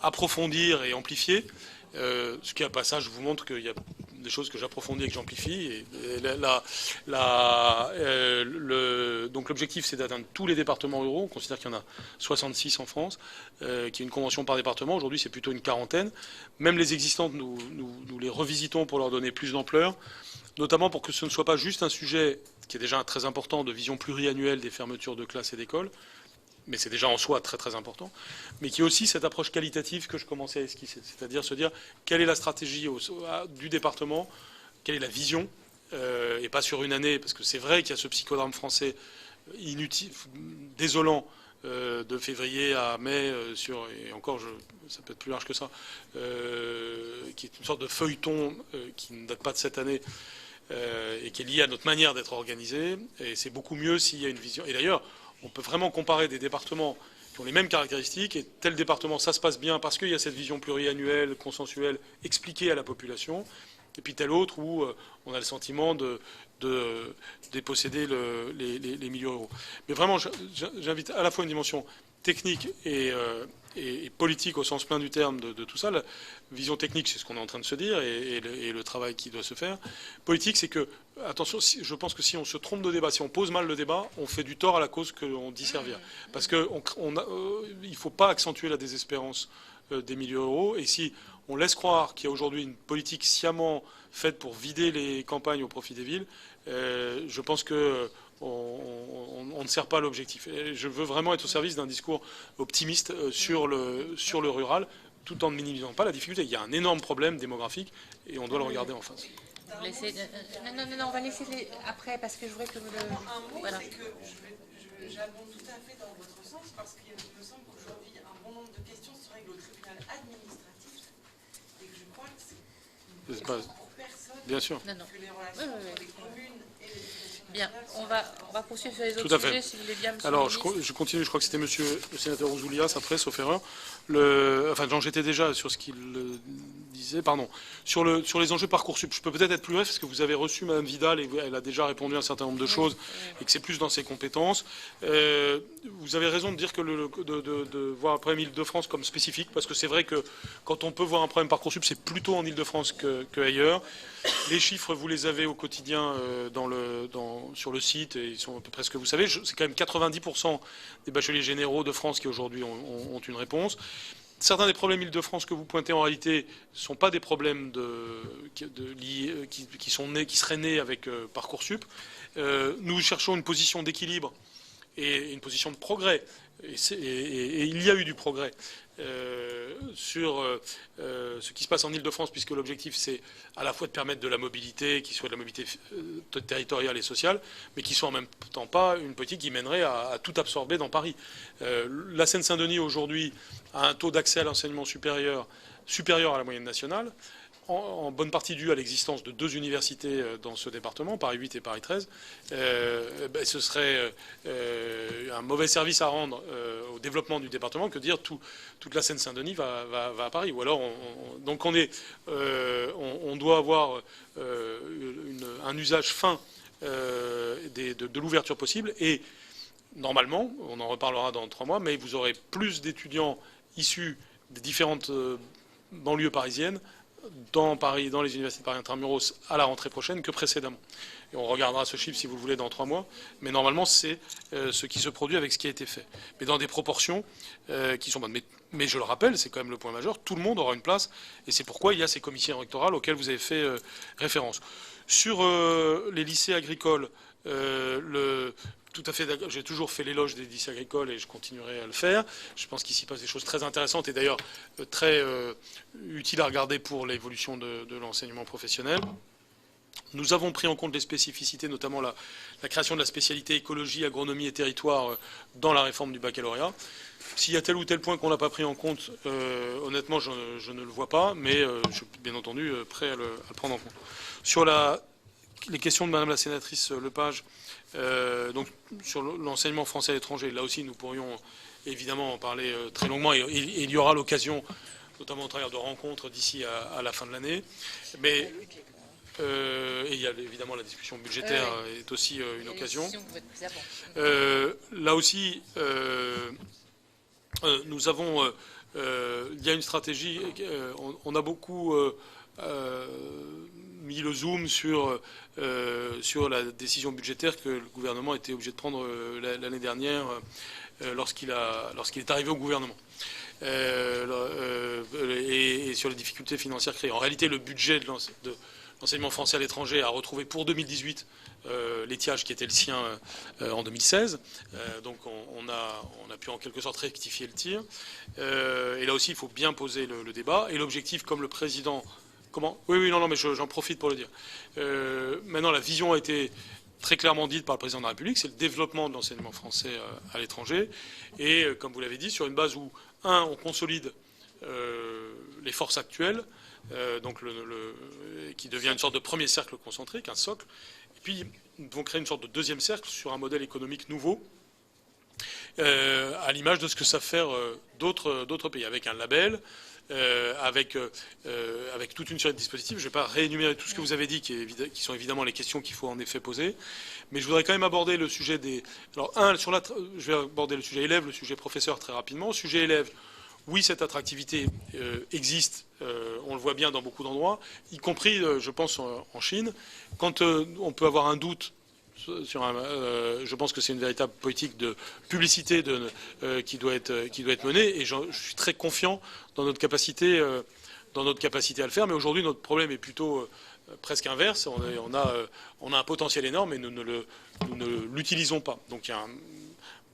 approfondir et amplifier. Ce qui, à passage, vous montre qu'il y a des choses que j'approfondis et que j'amplifie. Donc l'objectif, c'est d'atteindre tous les départements ruraux. On considère qu'il y en a 66 en France, qui est une convention par département. Aujourd'hui, c'est plutôt une quarantaine. Même les existantes, nous les revisitons pour leur donner plus d'ampleur, notamment pour que ce ne soit pas juste un sujet qui est déjà très important de vision pluriannuelle des fermetures de classes et d'écoles, mais c'est déjà en soi très très important, mais qui est aussi cette approche qualitative que je commençais à esquisser, c'est-à-dire se dire quelle est la stratégie du département, quelle est la vision, et pas sur une année, parce que c'est vrai qu'il y a ce psychodrame français inutile, désolant, de février à mai, et encore ça peut être plus large que ça, qui est une sorte de feuilleton qui ne date pas de cette année, et qui est lié à notre manière d'être organisé, et c'est beaucoup mieux s'il y a une vision. Et d'ailleurs, on peut vraiment comparer des départements qui ont les mêmes caractéristiques, et tel département, ça se passe bien parce qu'il y a cette vision pluriannuelle, consensuelle, expliquée à la population, et puis tel autre où on a le sentiment de déposséder les milieux ruraux. Mais vraiment, j'invite à la fois une dimension technique et politique au sens plein du terme de tout ça. La vision technique, c'est ce qu'on est en train de se dire, et le travail qui doit se faire. Politique, c'est que, attention, je pense que si on se trompe de débat, si on pose mal le débat, on fait du tort à la cause qu'on dit servir. Parce qu'il ne faut pas accentuer la désespérance des milieux ruraux, et si on laisse croire qu'il y a aujourd'hui une politique sciemment faite pour vider les campagnes au profit des villes, je pense que on ne sert pas l'objectif. Je veux vraiment être au service d'un discours optimiste sur le rural, tout en ne minimisant pas la difficulté. Il y a un énorme problème démographique et on doit le regarder en face. Non, on va laisser après parce que je voudrais que vous le... Un mot, voilà. c'est que j'abonde tout à fait dans votre sens parce qu'il me semble qu'aujourd'hui, un bon nombre de questions se règlent au tribunal administratif et que je crois que c'est une question pour personne. Bien sûr. Que les relations entre les communes et les... Bien, on va poursuivre sur les autres Tout à fait. sujets, si vous voulez bien, monsieur Alors, le ministre. je continue, je crois que c'était monsieur le sénateur Ouzoulias, après, sauf erreur. J'étais déjà sur ce qu'il disait, pardon. Sur les enjeux Parcoursup, je peux peut-être être plus bref, parce que vous avez reçu Mme Vidal, et elle a déjà répondu à un certain nombre de choses, et que c'est plus dans ses compétences. Vous avez raison de dire que de voir un problème Île-de-France comme spécifique, parce que c'est vrai que quand on peut voir un problème Parcoursup, c'est plutôt en Île-de-France qu'ailleurs. Les chiffres, vous les avez au quotidien sur le site, et ils sont à peu près ce que vous savez. C'est quand même 90% des bacheliers généraux de France qui aujourd'hui ont une réponse. Certains des problèmes Île-de-France que vous pointez en réalité ne sont pas des problèmes qui seraient nés avec Parcoursup. Nous cherchons une position d'équilibre et une position de progrès. Et il y a eu du progrès sur ce qui se passe en Île-de-France, puisque l'objectif c'est à la fois de permettre de la mobilité, qui soit de la mobilité territoriale et sociale, mais qui soit en même temps pas une politique qui mènerait à tout absorber dans Paris. La Seine-Saint-Denis aujourd'hui a un taux d'accès à l'enseignement supérieur à la moyenne nationale, en bonne partie dû à l'existence de 2 universités dans ce département, Paris 8 et Paris 13, ce serait un mauvais service à rendre au développement du département que dire toute la Seine-Saint-Denis va à Paris. Ou alors, on doit avoir un usage fin de l'ouverture possible. Et normalement, on en reparlera dans 3 mois, mais vous aurez plus d'étudiants issus des différentes banlieues parisiennes dans Paris, dans les universités de Paris Intramuros à la rentrée prochaine que précédemment. Et on regardera ce chiffre si vous le voulez dans 3 mois, mais normalement c'est ce qui se produit avec ce qui a été fait. Mais dans des proportions qui sont bonnes. Mais je le rappelle, c'est quand même le point majeur, tout le monde aura une place, et c'est pourquoi il y a ces commissions rectorales auxquelles vous avez fait référence. Sur les lycées agricoles, tout à fait d'accord. J'ai toujours fait l'éloge des lycées agricoles et je continuerai à le faire. Je pense qu'ici passe des choses très intéressantes et d'ailleurs très utiles à regarder pour l'évolution de l'enseignement professionnel. Nous avons pris en compte les spécificités, notamment la création de la spécialité écologie, agronomie et territoire dans la réforme du baccalauréat. S'il y a tel ou tel point qu'on n'a pas pris en compte, honnêtement, je ne le vois pas, mais je suis bien entendu prêt à le prendre en compte. Sur les questions de Madame la sénatrice Lepage, donc sur l'enseignement français à l'étranger, là aussi nous pourrions évidemment en parler très longuement et il y aura l'occasion, notamment au travers de rencontres d'ici à la fin de l'année. Mais et il y a évidemment la discussion budgétaire est aussi une occasion. Là aussi, nous avons, il y a une stratégie. On a beaucoup mis le zoom sur la décision budgétaire que le gouvernement était obligé de prendre l'année dernière lorsqu'il est arrivé au gouvernement. Et sur les difficultés financières créées. En réalité, le budget de l'enseignement français à l'étranger a retrouvé pour 2018 l'étiage qui était le sien en 2016. Donc on a pu en quelque sorte rectifier le tir. Et là aussi, il faut bien poser le débat. Et l'objectif, comme le président... Comment ? Oui, non, mais j'en profite pour le dire. Maintenant, la vision a été très clairement dite par le président de la République, c'est le développement de l'enseignement français à l'étranger. Et comme vous l'avez dit, sur une base où, on consolide les forces actuelles, donc qui devient une sorte de premier cercle concentrique, un socle. Et puis, nous devons créer une sorte de deuxième cercle sur un modèle économique nouveau, à l'image de ce que savent faire d'autres pays, avec un label, avec toute une série de dispositifs. Je ne vais pas réénumérer tout ce que vous avez dit, qui sont évidemment les questions qu'il faut en effet poser. Mais je voudrais quand même aborder le sujet des... Alors, je vais aborder le sujet élève, le sujet professeur très rapidement. Sujet élève, oui, cette attractivité existe, on le voit bien dans beaucoup d'endroits, y compris, je pense, en Chine. Quand on peut avoir un doute je pense que c'est une véritable politique de publicité qui doit être menée, et je suis très confiant dans notre capacité à le faire. Mais aujourd'hui, notre problème est plutôt presque inverse. On a un potentiel énorme, et nous ne l'utilisons pas. Donc il y a un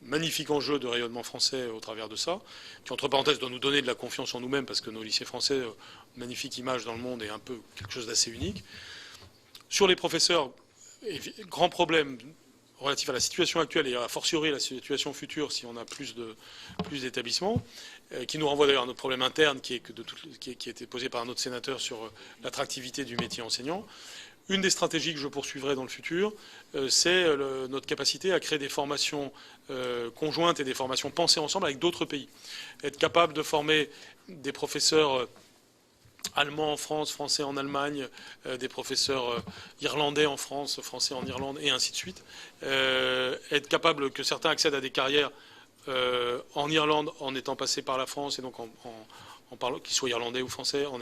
magnifique enjeu de rayonnement français au travers de ça, qui, entre parenthèses, doit nous donner de la confiance en nous-mêmes, parce que nos lycées français, une magnifique image dans le monde et un peu quelque chose d'assez unique. Sur les professeurs, grand problème relatif à la situation actuelle et a fortiori la situation future si on a plus d'établissements, qui nous renvoie d'ailleurs à notre problème interne qui a été posé par un autre sénateur sur l'attractivité du métier enseignant. Une des stratégies que je poursuivrai dans le futur, c'est notre capacité à créer des formations conjointes et des formations pensées ensemble avec d'autres pays. Être capable de former des professeurs allemands en France, français en Allemagne, des professeurs irlandais en France, français en Irlande, et ainsi de suite. Être capable que certains accèdent à des carrières en Irlande en étant passés par la France, et donc qu'ils soient irlandais ou français, en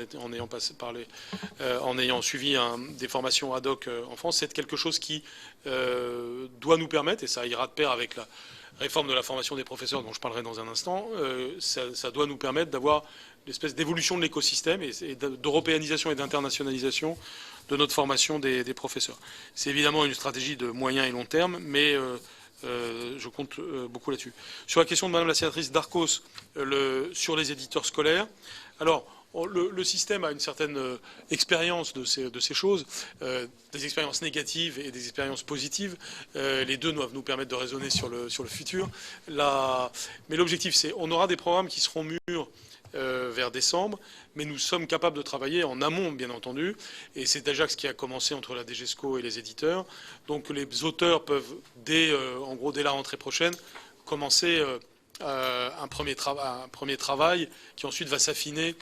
ayant suivi des formations ad hoc en France. C'est quelque chose qui doit nous permettre, et ça ira de pair avec la réforme de la formation des professeurs dont je parlerai dans un instant, ça doit nous permettre d'avoir l'espèce d'évolution de l'écosystème et d'européanisation et d'internationalisation de notre formation des professeurs. C'est évidemment une stratégie de moyen et long terme, mais je compte beaucoup là-dessus. Sur la question de Madame la sénatrice Darcos, sur les éditeurs scolaires, alors le système a une certaine expérience de ces choses, des expériences négatives et des expériences positives. Les deux doivent nous permettre de raisonner sur le futur. Mais l'objectif, c'est on aura des programmes qui seront mûrs vers décembre, mais nous sommes capables de travailler en amont, bien entendu, et c'est déjà ce qui a commencé entre la DGESCO et les éditeurs. Donc les auteurs peuvent, dès la rentrée prochaine, commencer un premier travail qui ensuite va s'affiner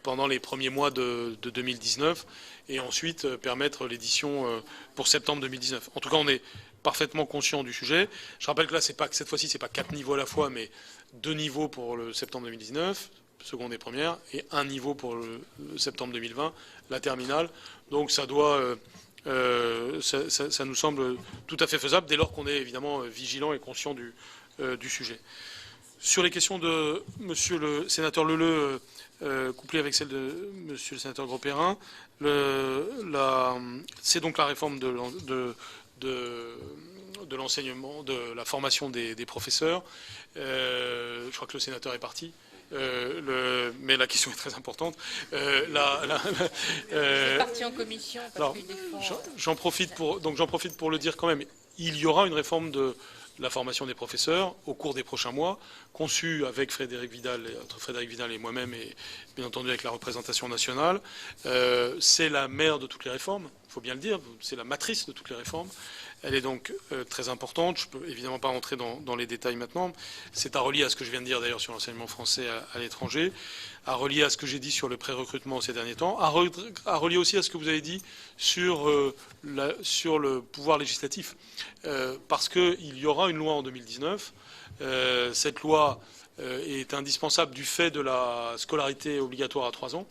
pendant les premiers mois de 2019, et ensuite permettre l'édition pour septembre 2019. En tout cas, on est parfaitement conscient du sujet. Je rappelle que là, cette fois-ci, c'est pas 4 niveaux à la fois, mais 2 niveaux pour le septembre 2019, seconde et première, et 1 niveau pour le septembre 2020, la terminale. Donc ça nous semble tout à fait faisable, dès lors qu'on est évidemment vigilant et conscient du sujet. Sur les questions de Monsieur le sénateur Leleux, couplées avec celle de Monsieur le sénateur Grosperrin, c'est donc la réforme de l'enseignement, de la formation des professeurs. Je crois que le sénateur est parti. Mais la question est très importante. C'est parti en commission. J'en profite pour le dire quand même. Il y aura une réforme de la formation des professeurs au cours des prochains mois, conçue avec Frédérique Vidal et moi-même, et bien entendu avec la représentation nationale. C'est la mère de toutes les réformes, il faut bien le dire, c'est la matrice de toutes les réformes. Elle est donc très importante. Je ne peux évidemment pas rentrer dans les détails maintenant. C'est à relier à ce que je viens de dire d'ailleurs sur l'enseignement français à l'étranger, à relier à ce que j'ai dit sur le pré-recrutement ces derniers temps, à relier aussi à ce que vous avez dit sur le pouvoir législatif. Parce qu'il y aura une loi en 2019. Cette loi est indispensable du fait de la scolarité obligatoire à 3 ans.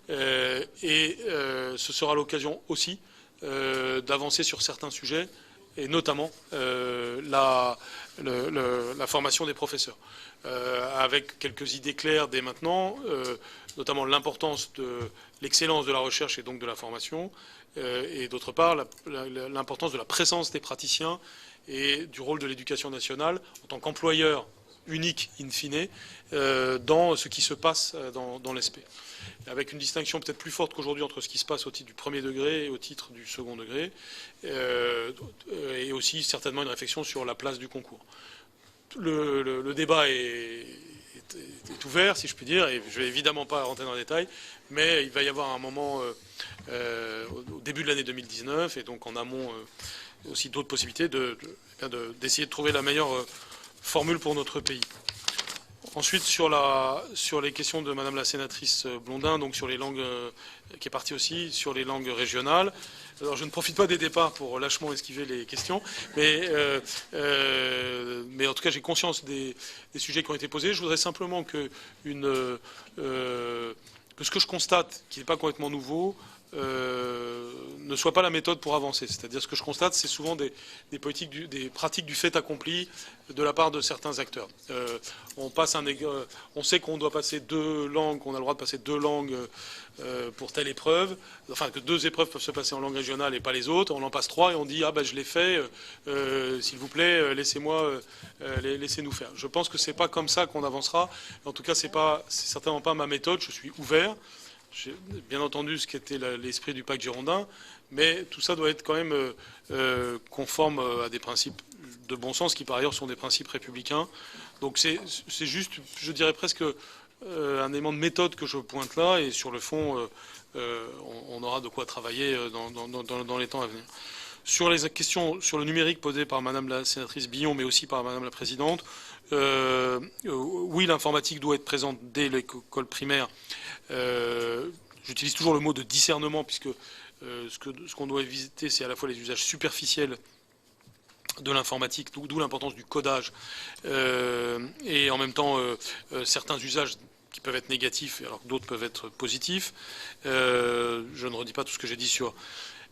Ce sera l'occasion aussi d'avancer sur certains sujets, et notamment la formation des professeurs, avec quelques idées claires dès maintenant, notamment l'importance de l'excellence de la recherche et donc de la formation, et d'autre part l'importance de la présence des praticiens et du rôle de l'éducation nationale en tant qu'employeur unique in fine dans ce qui se passe dans l'ESP. Avec une distinction peut-être plus forte qu'aujourd'hui entre ce qui se passe au titre du premier degré et au titre du second degré, et aussi certainement une réflexion sur la place du concours. Le débat est ouvert, si je puis dire, et je ne vais évidemment pas rentrer dans les détails, mais il va y avoir un moment au début de l'année 2019, et donc en amont aussi d'autres possibilités d'essayer de trouver la meilleure formule pour notre pays. Ensuite, sur les questions de Madame la sénatrice Blondin, donc sur les langues, qui est partie aussi, sur les langues régionales. Alors, je ne profite pas des départs pour lâchement esquiver les questions, mais en tout cas, j'ai conscience des sujets qui ont été posés. Je voudrais simplement que ce que je constate, qui n'est pas complètement nouveau, ne soit pas la méthode pour avancer. C'est-à-dire, ce que je constate, c'est souvent des pratiques du fait accompli de la part de certains acteurs. On sait qu'on doit passer 2 langues, qu'on a le droit de passer 2 langues pour telle épreuve, enfin que 2 épreuves peuvent se passer en langue régionale et pas les autres. On en passe 3 et on dit je l'ai fait, s'il vous plaît, laissez-nous faire. Je pense que c'est pas comme ça qu'on avancera. En tout cas, c'est certainement pas ma méthode. Je suis ouvert. J'ai bien entendu ce qu'était l'esprit du pacte girondin, mais tout ça doit être quand même conforme à des principes de bon sens qui par ailleurs sont des principes républicains. Donc c'est juste, je dirais presque un élément de méthode que je pointe là, et sur le fond, on aura de quoi travailler dans les temps à venir. Sur les questions sur le numérique posées par Madame la sénatrice Billon, mais aussi par Madame la présidente, oui, l'informatique doit être présente dès l'école primaire. J'utilise toujours le mot de discernement, puisque ce qu'on doit éviter, c'est à la fois les usages superficiels de l'informatique, d'où l'importance du codage, et en même temps certains usages qui peuvent être négatifs alors que d'autres peuvent être positifs. Je ne redis pas tout ce que j'ai dit sur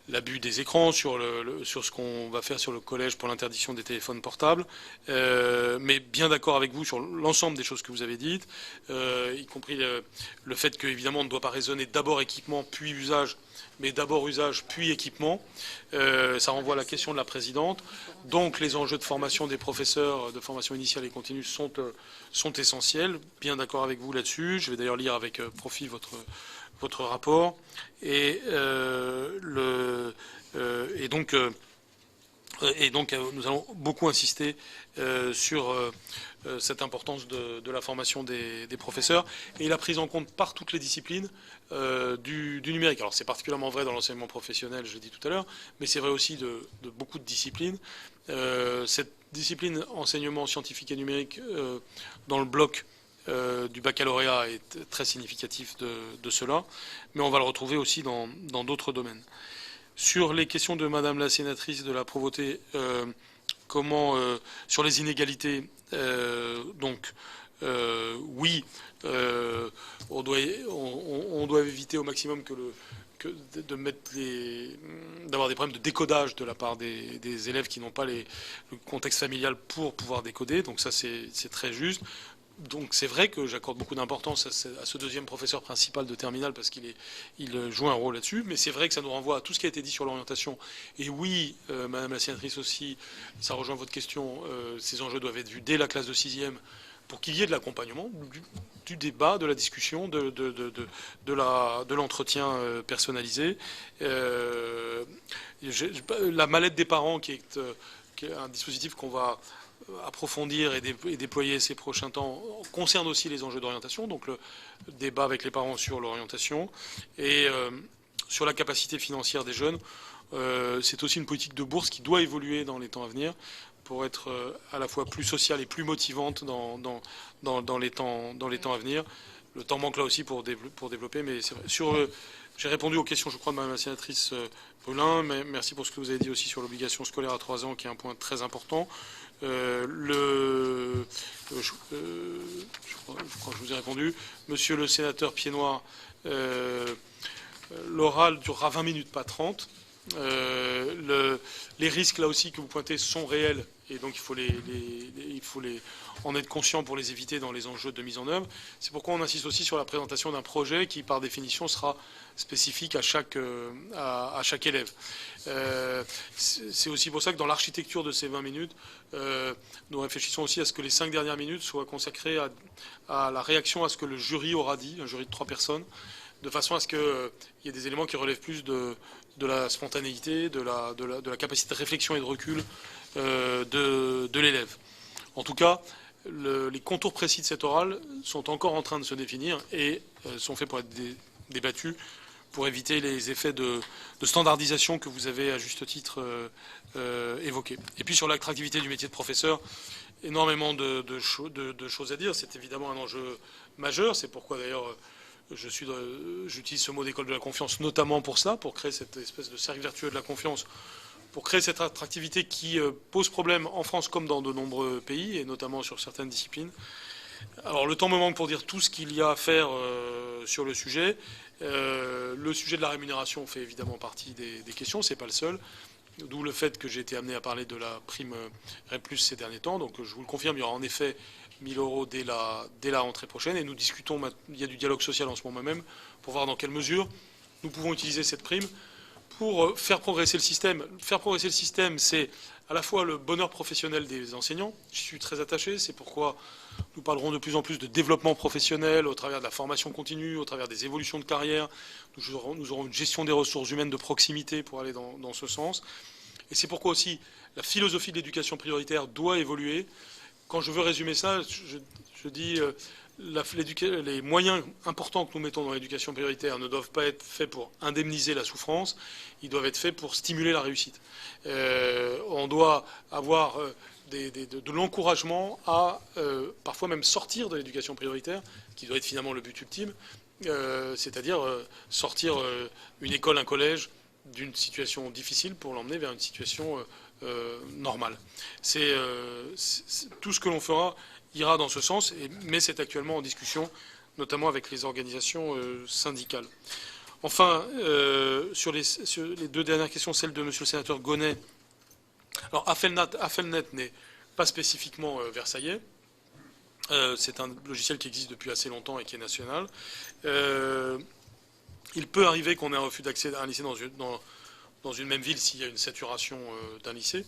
l'abus des écrans, sur ce qu'on va faire sur le collège pour l'interdiction des téléphones portables, mais bien d'accord avec vous sur l'ensemble des choses que vous avez dites, y compris le fait qu'évidemment on ne doit pas raisonner d'abord équipement puis usage, mais d'abord usage puis équipement. Ça renvoie à la question de la présidente. Donc les enjeux de formation des professeurs, de formation initiale et continue sont essentiels. Bien d'accord avec vous là-dessus. Je vais d'ailleurs lire avec profit votre rapport, et donc nous allons beaucoup insister sur cette importance de la formation des professeurs et la prise en compte par toutes les disciplines du numérique. Alors c'est particulièrement vrai dans l'enseignement professionnel, je l'ai dit tout à l'heure, mais c'est vrai aussi de beaucoup de disciplines. Cette discipline enseignement scientifique et numérique dans le bloc du baccalauréat est très significatif de cela, mais on va le retrouver aussi dans d'autres domaines. Sur les questions de Madame la sénatrice de la Provoté, sur les inégalités, oui, on doit éviter au maximum d'avoir des problèmes de décodage de la part des élèves qui n'ont pas le contexte familial pour pouvoir décoder, donc ça c'est très juste. Donc c'est vrai que j'accorde beaucoup d'importance à ce deuxième professeur principal de terminale parce qu'il joue un rôle là-dessus, mais c'est vrai que ça nous renvoie à tout ce qui a été dit sur l'orientation. Et oui, Madame la sénatrice aussi, ça rejoint votre question, ces enjeux doivent être vus dès la classe de 6e pour qu'il y ait de l'accompagnement, du débat, de la discussion, de l'entretien personnalisé. La mallette des parents qui est un dispositif qu'on va approfondir et déployer ces prochains temps concerne aussi les enjeux d'orientation, donc le débat avec les parents sur l'orientation et sur la capacité financière des jeunes. C'est aussi une politique de bourse qui doit évoluer dans les temps à venir pour être à la fois plus sociale et plus motivante dans les temps à venir. Le temps manque là aussi pour développer, mais c'est vrai. J'ai répondu aux questions, je crois, de Mme la sénatrice Brulin, mais merci pour ce que vous avez dit aussi sur l'obligation scolaire à 3 ans, qui est un point très important. Je crois que je vous ai répondu. Monsieur le sénateur Piednoir, l'oral durera 20 minutes, pas 30. Les risques, là aussi, que vous pointez sont réels, et donc il faut en être conscient pour les éviter dans les enjeux de mise en œuvre. C'est pourquoi on insiste aussi sur la présentation d'un projet qui, par définition, sera spécifique à chaque élève. C'est aussi pour ça que dans l'architecture de ces 20 minutes, nous réfléchissons aussi à ce que les 5 dernières minutes soient consacrées à la réaction à ce que le jury aura dit, un jury de 3 personnes, de façon à ce qu'il y ait des éléments qui relèvent plus de la spontanéité, de la capacité de réflexion et de recul de l'élève. En tout cas, les contours précis de cet oral sont encore en train de se définir et sont faits pour être débattus, pour éviter les effets de standardisation que vous avez à juste titre évoqués. Et puis sur l'attractivité du métier de professeur, énormément de choses à dire. C'est évidemment un enjeu majeur. C'est pourquoi d'ailleurs j'utilise ce mot d'école de la confiance notamment pour ça, pour créer cette espèce de cercle vertueux de la confiance, pour créer cette attractivité qui pose problème en France comme dans de nombreux pays, et notamment sur certaines disciplines. Alors le temps me manque pour dire tout ce qu'il y a à faire sur le sujet. Le sujet de la rémunération fait évidemment partie des questions, c'est pas le seul. D'où le fait que j'ai été amené à parler de la prime REP+ ces derniers temps. Donc je vous le confirme, il y aura en effet 1 000 € dès la rentrée prochaine. Et nous discutons, il y a du dialogue social en ce moment même, pour voir dans quelle mesure nous pouvons utiliser cette prime pour faire progresser le système. Faire progresser le système, c'est à la fois le bonheur professionnel des enseignants. J'y suis très attaché, c'est pourquoi nous parlerons de plus en plus de développement professionnel au travers de la formation continue, au travers des évolutions de carrière. Nous aurons une gestion des ressources humaines de proximité pour aller dans ce sens. Et c'est pourquoi aussi la philosophie de l'éducation prioritaire doit évoluer. Quand je veux résumer ça, je dis les moyens importants que nous mettons dans l'éducation prioritaire ne doivent pas être faits pour indemniser la souffrance, ils doivent être faits pour stimuler la réussite. On doit avoir de l'encouragement à parfois même sortir de l'éducation prioritaire, qui doit être finalement le but ultime, c'est-à-dire sortir une école, un collège d'une situation difficile pour l'emmener vers une situation normale. Tout ce que l'on fera ira dans ce sens, mais c'est actuellement en discussion, notamment avec les organisations syndicales. Enfin, sur les 2 dernières questions, celle de monsieur le sénateur Gonnet. Alors, Affelnet n'est pas spécifiquement versaillais. C'est un logiciel qui existe depuis assez longtemps et qui est national. Il peut arriver qu'on ait un refus d'accès à un lycée dans une même ville s'il y a une saturation d'un lycée.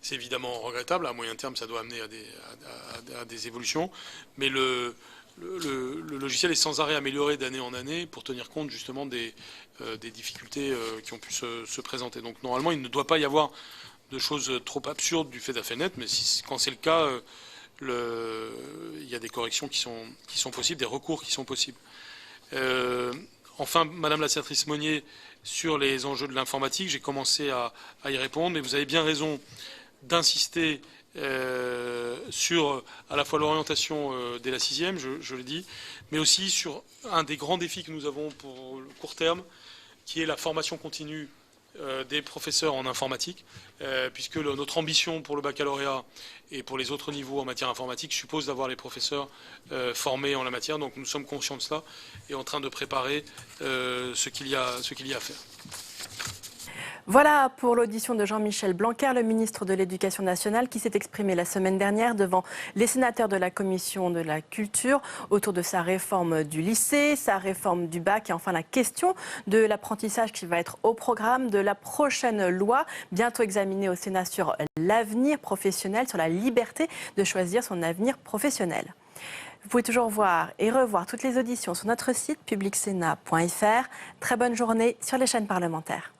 C'est évidemment regrettable. À moyen terme, ça doit amener à des évolutions. Mais le logiciel est sans arrêt amélioré d'année en année pour tenir compte justement des difficultés qui ont pu se présenter. Donc normalement, il ne doit pas y avoir de choses trop absurdes du fait d'Affelnet, mais quand c'est le cas, il y a des corrections qui sont possibles, des recours qui sont possibles. Enfin, Madame la sénatrice Monnier, sur les enjeux de l'informatique, j'ai commencé à y répondre, mais vous avez bien raison d'insister sur à la fois l'orientation dès la 6e, je l'ai dit, mais aussi sur un des grands défis que nous avons pour le court terme, qui est la formation continue des professeurs en informatique, puisque notre ambition pour le baccalauréat et pour les autres niveaux en matière informatique suppose d'avoir les professeurs formés en la matière. Donc nous sommes conscients de cela et en train de préparer ce qu'il y a à faire. Voilà pour l'audition de Jean-Michel Blanquer, le ministre de l'Éducation nationale, qui s'est exprimé la semaine dernière devant les sénateurs de la Commission de la Culture autour de sa réforme du lycée, sa réforme du bac et enfin la question de l'apprentissage qui va être au programme de la prochaine loi, bientôt examinée au Sénat sur l'avenir professionnel, sur la liberté de choisir son avenir professionnel. Vous pouvez toujours voir et revoir toutes les auditions sur notre site publicsénat.fr. Très bonne journée sur les chaînes parlementaires.